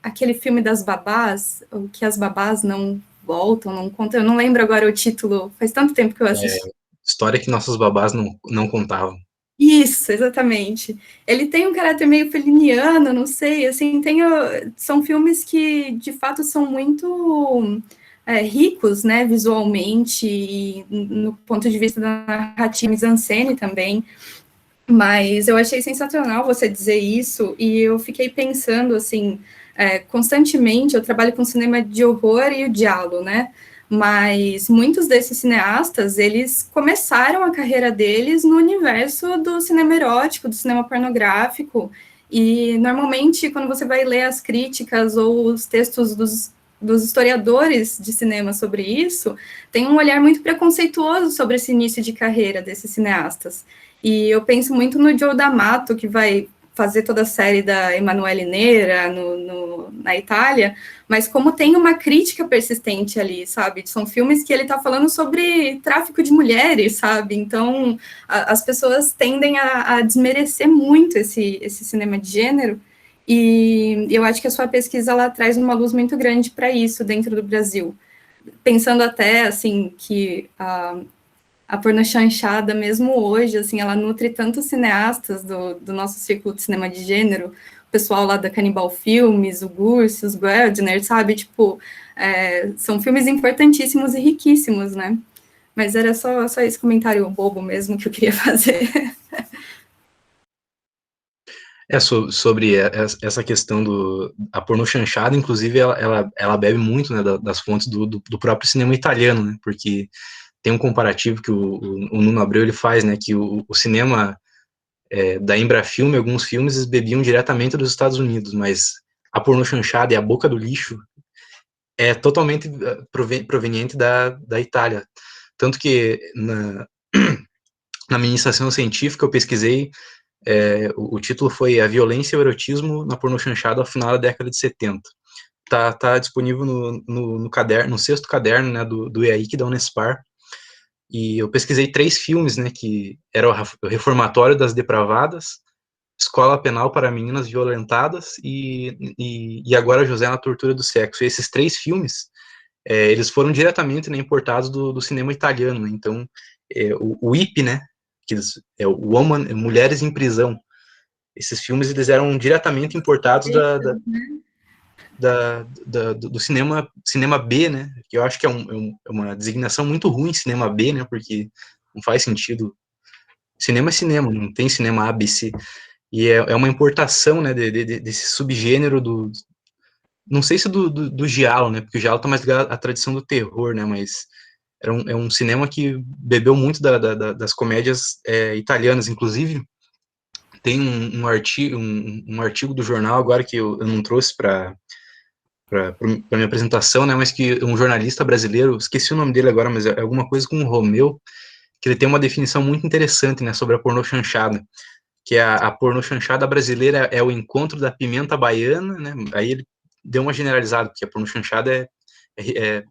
aquele filme das babás, o que as babás não voltam, não contam, eu não lembro agora o título, faz tanto tempo que eu assisti. História que nossos babás não contavam. Isso, exatamente. Ele tem um caráter meio feliniano, não sei, assim, são filmes que, de fato, são muito ricos, né, visualmente, e no ponto de vista da narrativa mise-en-scène também, mas eu achei sensacional você dizer isso, e eu fiquei pensando, assim, constantemente, eu trabalho com cinema de horror e o giallo, né, mas muitos desses cineastas, eles começaram a carreira deles no universo do cinema erótico, do cinema pornográfico, e normalmente quando você vai ler as críticas ou os textos dos historiadores de cinema sobre isso, tem um olhar muito preconceituoso sobre esse início de carreira desses cineastas. E eu penso muito no Joe D'Amato, que vai fazer toda a série da Emanuele Nera na Itália, mas como tem uma crítica persistente ali, sabe? São filmes que ele está falando sobre tráfico de mulheres, sabe? Então, as pessoas tendem a desmerecer muito esse cinema de gênero, e eu acho que a sua pesquisa, ela traz uma luz muito grande para isso dentro do Brasil. Pensando até, assim, que a pornochanchada, mesmo hoje, assim, ela nutre tantos cineastas do nosso círculo de cinema de gênero, o pessoal lá da Canibal Filmes, o Gursi, os Gueldner, sabe, tipo, são filmes importantíssimos e riquíssimos, né, mas era só esse comentário bobo mesmo que eu queria fazer. Sobre essa questão a pornô chanchada, inclusive, ela bebe muito, né, das fontes do próprio cinema italiano, né, porque tem um comparativo que o Nuno Abreu ele faz, né, que o cinema da Embrafilme, alguns filmes, eles bebiam diretamente dos Estados Unidos, mas a pornô chanchada e a boca do lixo é totalmente proveniente da Itália. Tanto que na minha iniciação científica eu pesquisei, o título foi A Violência e o Erotismo na Pornô Chanchada ao final da década de 70. Tá disponível no caderno, no sexto caderno, né, do EAIC da Unespar. E eu pesquisei 3 filmes, né, que eram o Reformatório das Depravadas, Escola Penal para Meninas Violentadas e Agora José na Tortura do Sexo. E esses 3 filmes, eles foram diretamente, né, importados do cinema italiano. Né? Então, o IP, né, que o Mulheres em Prisão, esses filmes eles eram diretamente importados do cinema B, né? Que eu acho que é uma designação muito ruim, cinema B, né? Porque não faz sentido. Cinema é cinema, não tem cinema A, B, C. E é uma importação, né? Desse subgênero não sei se do giallo, né? Porque o giallo tá mais ligado à tradição do terror, né? Mas é um cinema que bebeu muito das comédias italianas, inclusive. Tem um artigo do jornal agora que eu não trouxe para minha apresentação, né, mas que um jornalista brasileiro, esqueci o nome dele agora, mas é alguma coisa com o Romeu, que ele tem uma definição muito interessante, né, sobre a pornô chanchada, que a pornô chanchada brasileira é o encontro da pimenta baiana, né, aí ele deu uma generalizada, porque a pornô chanchada é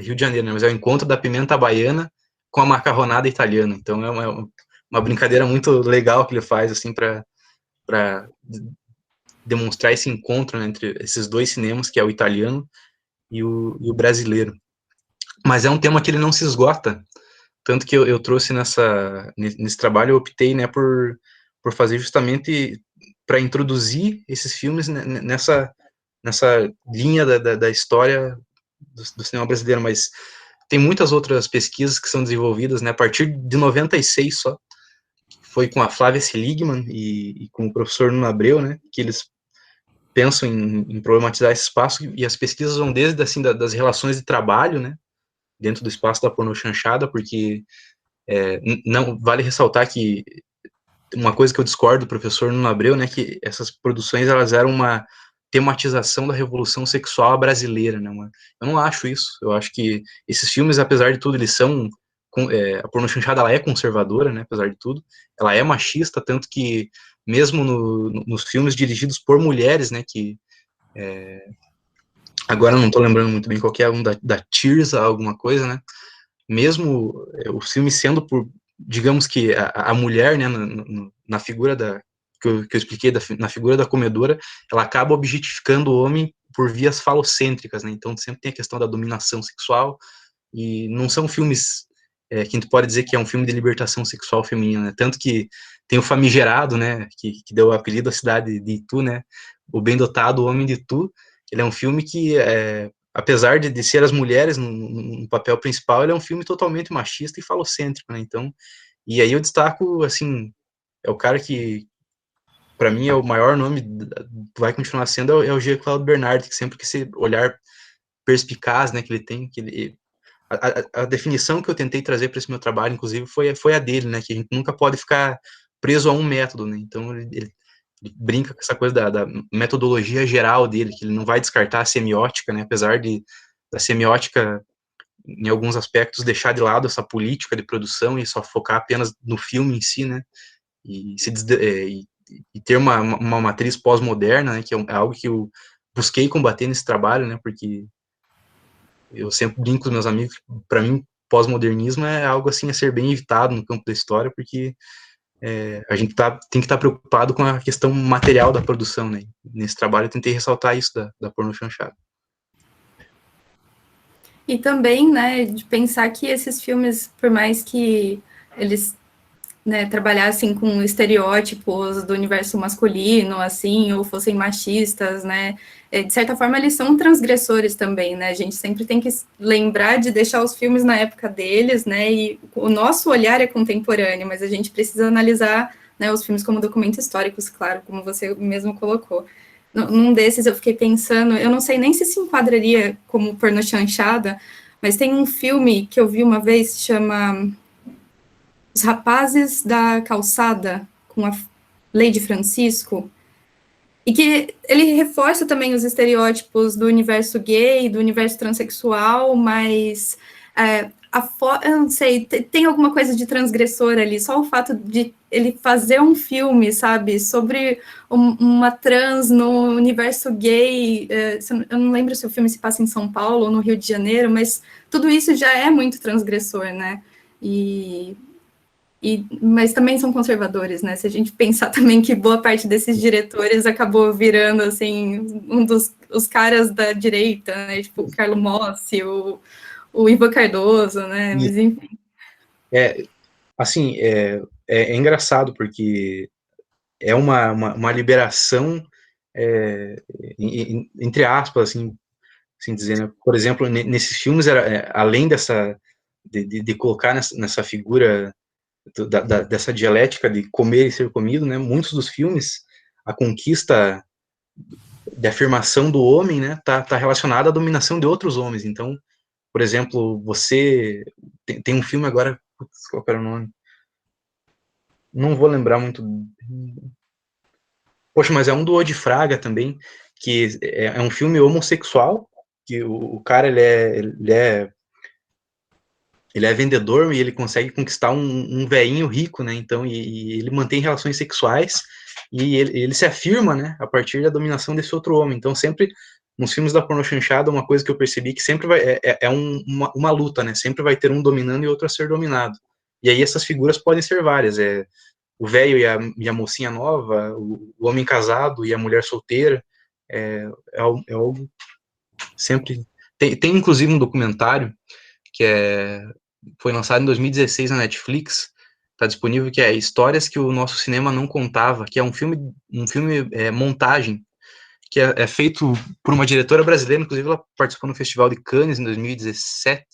Rio de Janeiro, né, mas é o encontro da pimenta baiana com a macarronada italiana, então é uma brincadeira muito legal que ele faz, assim, para demonstrar esse encontro, né, entre esses 2 cinemas, que é o italiano e o brasileiro. Mas é um tema que ele não se esgota, tanto que eu trouxe nesse trabalho, eu optei, né, por fazer justamente para introduzir esses filmes nessa linha da história do cinema brasileiro, mas tem muitas outras pesquisas que são desenvolvidas, né, a partir de 96 só, foi com a Flávia Seligman e com o professor Nuno Abreu, né, que eles pensam em problematizar esse espaço, e as pesquisas vão desde, assim, das relações de trabalho, né, dentro do espaço da pornô chanchada, porque não vale ressaltar que uma coisa que eu discordo do professor Nuno Abreu, né, que essas produções, elas eram uma tematização da revolução sexual brasileira, né, eu não acho isso, eu acho que esses filmes, apesar de tudo, eles são, a pornô chanchada, ela é conservadora, né, apesar de tudo, ela é machista, tanto que mesmo nos filmes dirigidos por mulheres, né, que agora eu não tô lembrando muito bem qual que é, da Tirza, alguma coisa, né, mesmo o filme sendo digamos que a mulher, né, na figura que eu expliquei, na figura da comedora, ela acaba objetificando o homem por vias falocêntricas, né, então sempre tem a questão da dominação sexual, e não são filmes que a gente pode dizer que é um filme de libertação sexual feminina, né, tanto que tem o Famigerado, né, que deu o apelido à cidade de Itu, né, O Bem Dotado, O Homem de Itu, ele é um filme que, apesar de ser as mulheres no papel principal, ele é um filme totalmente machista e falocêntrico, né, então, e aí eu destaco, assim, é o cara que, para mim, é o maior nome, vai continuar sendo, é o G. Claude Bernard, que sempre que esse olhar perspicaz, né, que ele tem, a definição que eu tentei trazer para esse meu trabalho, inclusive, foi a dele, né, que a gente nunca pode ficar preso a um método, né, então ele brinca com essa coisa da metodologia geral dele, que ele não vai descartar a semiótica, né, apesar da semiótica, em alguns aspectos, deixar de lado essa política de produção e só focar apenas no filme em si, né, e ter uma matriz pós-moderna, né, que é algo que eu busquei combater nesse trabalho, né, porque eu sempre brinco com os meus amigos, para mim, pós-modernismo é algo assim a ser bem evitado no campo da história, porque a gente tem que estar preocupado com a questão material da produção, né? Nesse trabalho eu tentei ressaltar isso da pornô chanchada. E também, né, de pensar que esses filmes, por mais que eles, né, trabalhassem com estereótipos do universo masculino, assim, ou fossem machistas, né, de certa forma eles são transgressores também, né, a gente sempre tem que lembrar de deixar os filmes na época deles, né, e o nosso olhar é contemporâneo, mas a gente precisa analisar né, os filmes como documentos históricos, claro, como você mesmo colocou. Num desses eu fiquei pensando, eu não sei nem se enquadraria como pornô chanchada, mas tem um filme que eu vi uma vez que chama Os Rapazes da Calçada, com a Lady Francisco, e que ele reforça também os estereótipos do universo gay, do universo transexual, mas eu não sei, tem alguma coisa de transgressor ali, só o fato de ele fazer um filme, sabe, sobre uma trans no universo gay, eu não lembro se o filme se passa em São Paulo ou no Rio de Janeiro, mas tudo isso já é muito transgressor, né, mas também são conservadores, né? Se a gente pensar também que boa parte desses diretores acabou virando, assim, um dos os caras da direita, né? Tipo, o Carlo Mossi, o Ivan Cardoso, né? Mas enfim. Assim, é engraçado, porque é uma liberação, entre aspas, assim dizer, né? Por exemplo, nesses filmes, além de colocar nessa figura dessa dialética de comer e ser comido, né? Muitos dos filmes, a conquista de afirmação do homem, né? Tá relacionada à dominação de outros homens. Então, por exemplo, você tem um filme agora, putz, qual era o nome? Não vou lembrar muito. Poxa, mas é um do Odi Fraga também, que é um filme homossexual, que o cara ele é vendedor e ele consegue conquistar um velhinho rico, né? Então, e ele mantém relações sexuais e ele se afirma, né? A partir da dominação desse outro homem. Então, sempre nos filmes da porno chanchada, uma coisa que eu percebi que sempre uma luta, né? Sempre vai ter um dominando e outro a ser dominado. E aí essas figuras podem ser várias, o velho e a mocinha nova, o homem casado e a mulher solteira, algo sempre... Tem inclusive um documentário que foi lançado em 2016 na Netflix, está disponível, que é Histórias que o Nosso Cinema Não Contava, que é um filme montagem, que é feito por uma diretora brasileira, inclusive ela participou no Festival de Cannes em 2017,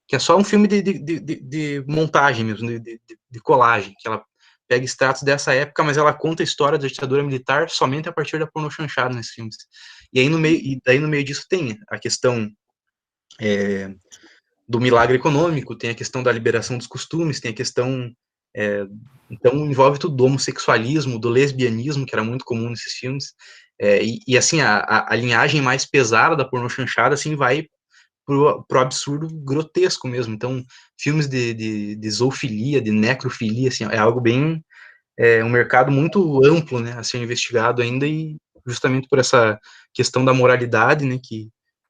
que é só um filme de montagem mesmo, de colagem, que ela pega extratos dessa época, mas ela conta a história da ditadura militar somente a partir da porno chanchada nesses filmes. E aí daí no meio disso tem a questão do milagre econômico, tem a questão da liberação dos costumes, tem a questão... então envolve tudo, do homossexualismo, do lesbianismo, que era muito comum nesses filmes, e assim, a linhagem mais pesada da porno chanchada, assim, vai pro absurdo grotesco mesmo. Então, filmes de zoofilia, de necrofilia, assim, é algo bem... um mercado muito amplo, né, a ser investigado ainda, e justamente por essa questão da moralidade, né, que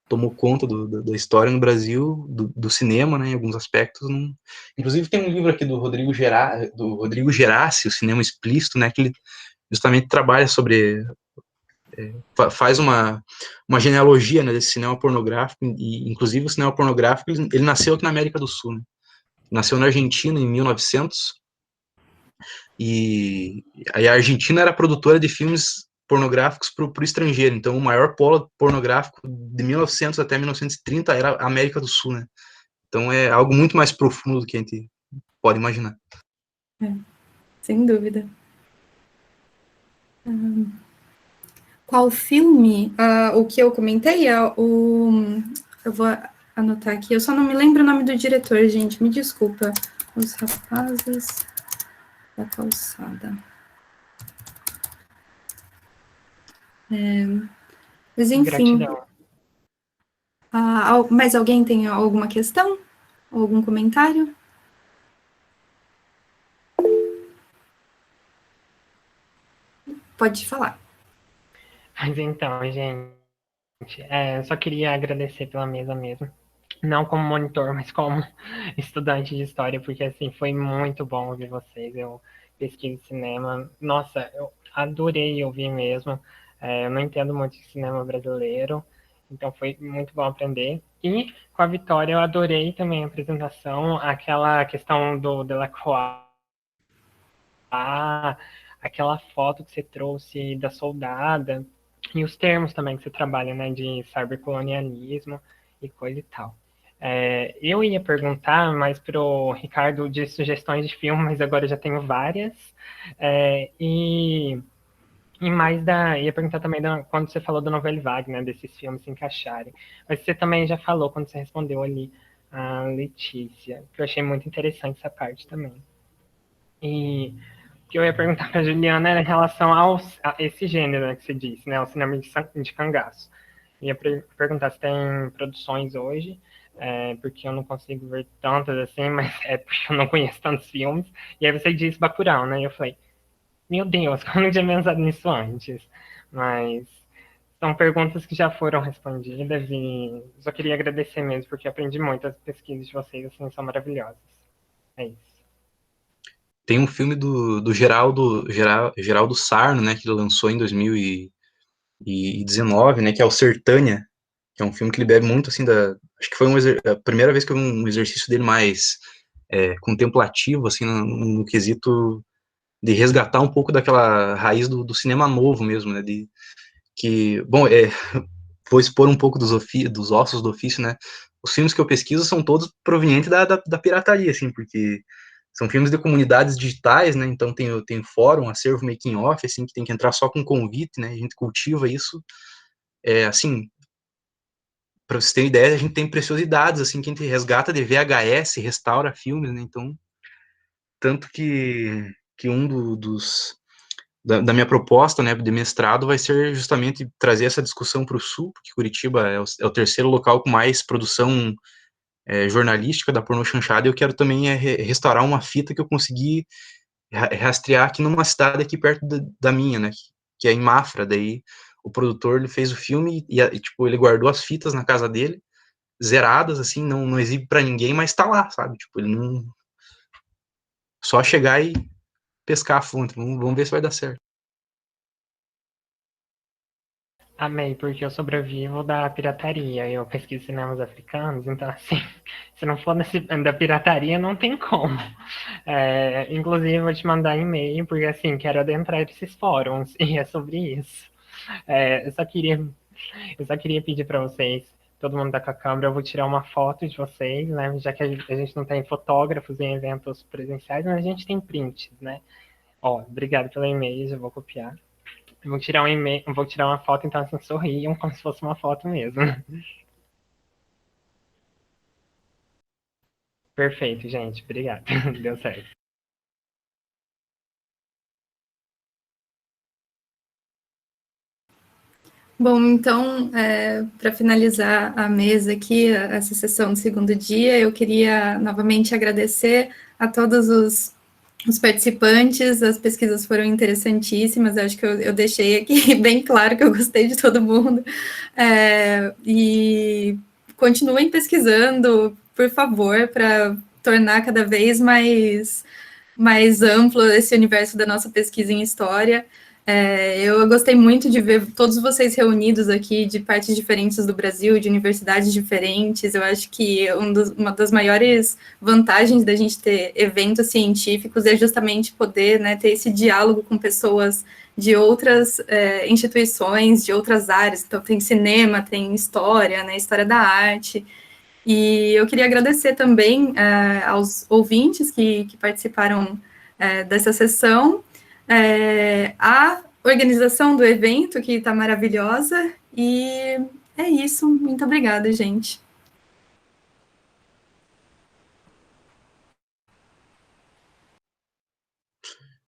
tomou conta da história no Brasil, do cinema, né, em alguns aspectos. Inclusive tem um livro aqui do Rodrigo Gerassi, O Cinema Explícito, né, que ele justamente trabalha sobre... faz uma genealogia, né, desse cinema pornográfico, e inclusive o cinema pornográfico, ele nasceu aqui na América do Sul, né? Nasceu na Argentina em 1900, e aí a Argentina era produtora de filmes pornográficos para o estrangeiro, então o maior polo pornográfico de 1900 até 1930 era a América do Sul, né? Então é algo muito mais profundo do que a gente pode imaginar. Sem dúvida. Qual filme? O que eu comentei eu vou anotar aqui, eu só não me lembro o nome do diretor, gente, me desculpa. Os Rapazes da Calçada. Mas enfim. Gratidão. Mais alguém tem alguma questão? Algum comentário? Pode falar. Mas então, gente, eu só queria agradecer pela mesa mesmo. Não como monitor, mas como estudante de história, porque assim, foi muito bom ouvir vocês. Eu pesquiso cinema. Nossa, eu adorei ouvir mesmo. Eu não entendo muito de cinema brasileiro, então foi muito bom aprender. E com a Vitória eu adorei também a apresentação, aquela questão do Delacroix, aquela foto que você trouxe da soldada, e os termos também que você trabalha, né, de cybercolonialismo e coisa e tal. Eu ia perguntar mais para o Ricardo de sugestões de filme, mas agora eu já tenho várias. E mais ia perguntar também quando você falou do Nouvelle Vague, né, desses filmes se encaixarem. Mas você também já falou quando você respondeu ali a Letícia, que eu achei muito interessante essa parte também. E o que eu ia perguntar para a Juliana era em relação a esse gênero, né, que você disse, né, o cinema de cangaço. Ia perguntar se tem produções hoje, porque eu não consigo ver tantas assim, mas é porque eu não conheço tantos filmes. E aí você disse Bacurau, né? E eu falei, meu Deus, como eu não tinha pensado nisso antes. Mas são perguntas que já foram respondidas e só queria agradecer mesmo, porque aprendi muito. As pesquisas de vocês, assim, são maravilhosas. É isso. Tem um filme do Geraldo Sarno, né, que ele lançou em 2019, né, que é o Sertânia, que é um filme que ele bebe muito, assim, acho que foi a primeira vez que eu vi um exercício dele mais contemplativo, assim, no quesito de resgatar um pouco daquela raiz do cinema novo mesmo, né, vou expor um pouco dos ossos do ofício, né, os filmes que eu pesquiso são todos provenientes da pirataria, assim, porque são filmes de comunidades digitais, né, então tem fórum, acervo making off, assim, que tem que entrar só com convite, né, a gente cultiva isso, assim, para você ter uma ideia, a gente tem preciosidades, assim, que a gente resgata de VHS, restaura filmes, né, então, tanto que da minha proposta, né, de mestrado vai ser justamente trazer essa discussão para o Sul, porque Curitiba é o terceiro local com mais produção jornalística da pornô chanchada, e eu quero também restaurar uma fita que eu consegui rastrear aqui numa cidade aqui perto da minha, né, que é em Mafra. Daí o produtor ele fez o filme e tipo, ele guardou as fitas na casa dele, zeradas, assim, não exibe para ninguém, mas tá lá, sabe, tipo, ele não... Só chegar e pescar a fonte, vamos ver se vai dar certo. Amei, porque eu sobrevivo da pirataria. Eu pesquiso cinemas africanos, então, assim, se não for da pirataria, não tem como. Inclusive, eu vou te mandar e-mail, porque, assim, quero adentrar esses fóruns, e é sobre isso. Eu só queria pedir para vocês, todo mundo tá com a câmera, eu vou tirar uma foto de vocês, né? Já que a gente não tem fotógrafos em eventos presenciais, mas a gente tem prints, né? Ó, obrigado pelo e-mail, já vou copiar. Eu vou tirar um e-mail, vou tirar uma foto, então assim, sorriam como se fosse uma foto mesmo. Perfeito, gente. Obrigado. Deu certo. Bom, então, para finalizar a mesa aqui, essa sessão do segundo dia, eu queria novamente agradecer a todos os participantes. As pesquisas foram interessantíssimas, acho que eu deixei aqui bem claro que eu gostei de todo mundo. E continuem pesquisando, por favor, para tornar cada vez mais amplo esse universo da nossa pesquisa em história. Eu gostei muito de ver todos vocês reunidos aqui de partes diferentes do Brasil, de universidades diferentes. Eu acho que uma das maiores vantagens da gente ter eventos científicos é justamente poder, né, ter esse diálogo com pessoas de outras instituições, de outras áreas. Então, tem cinema, tem história, né, história da arte. E eu queria agradecer também aos ouvintes que participaram dessa sessão, a organização do evento, que está maravilhosa, e é isso. Muito obrigada, gente.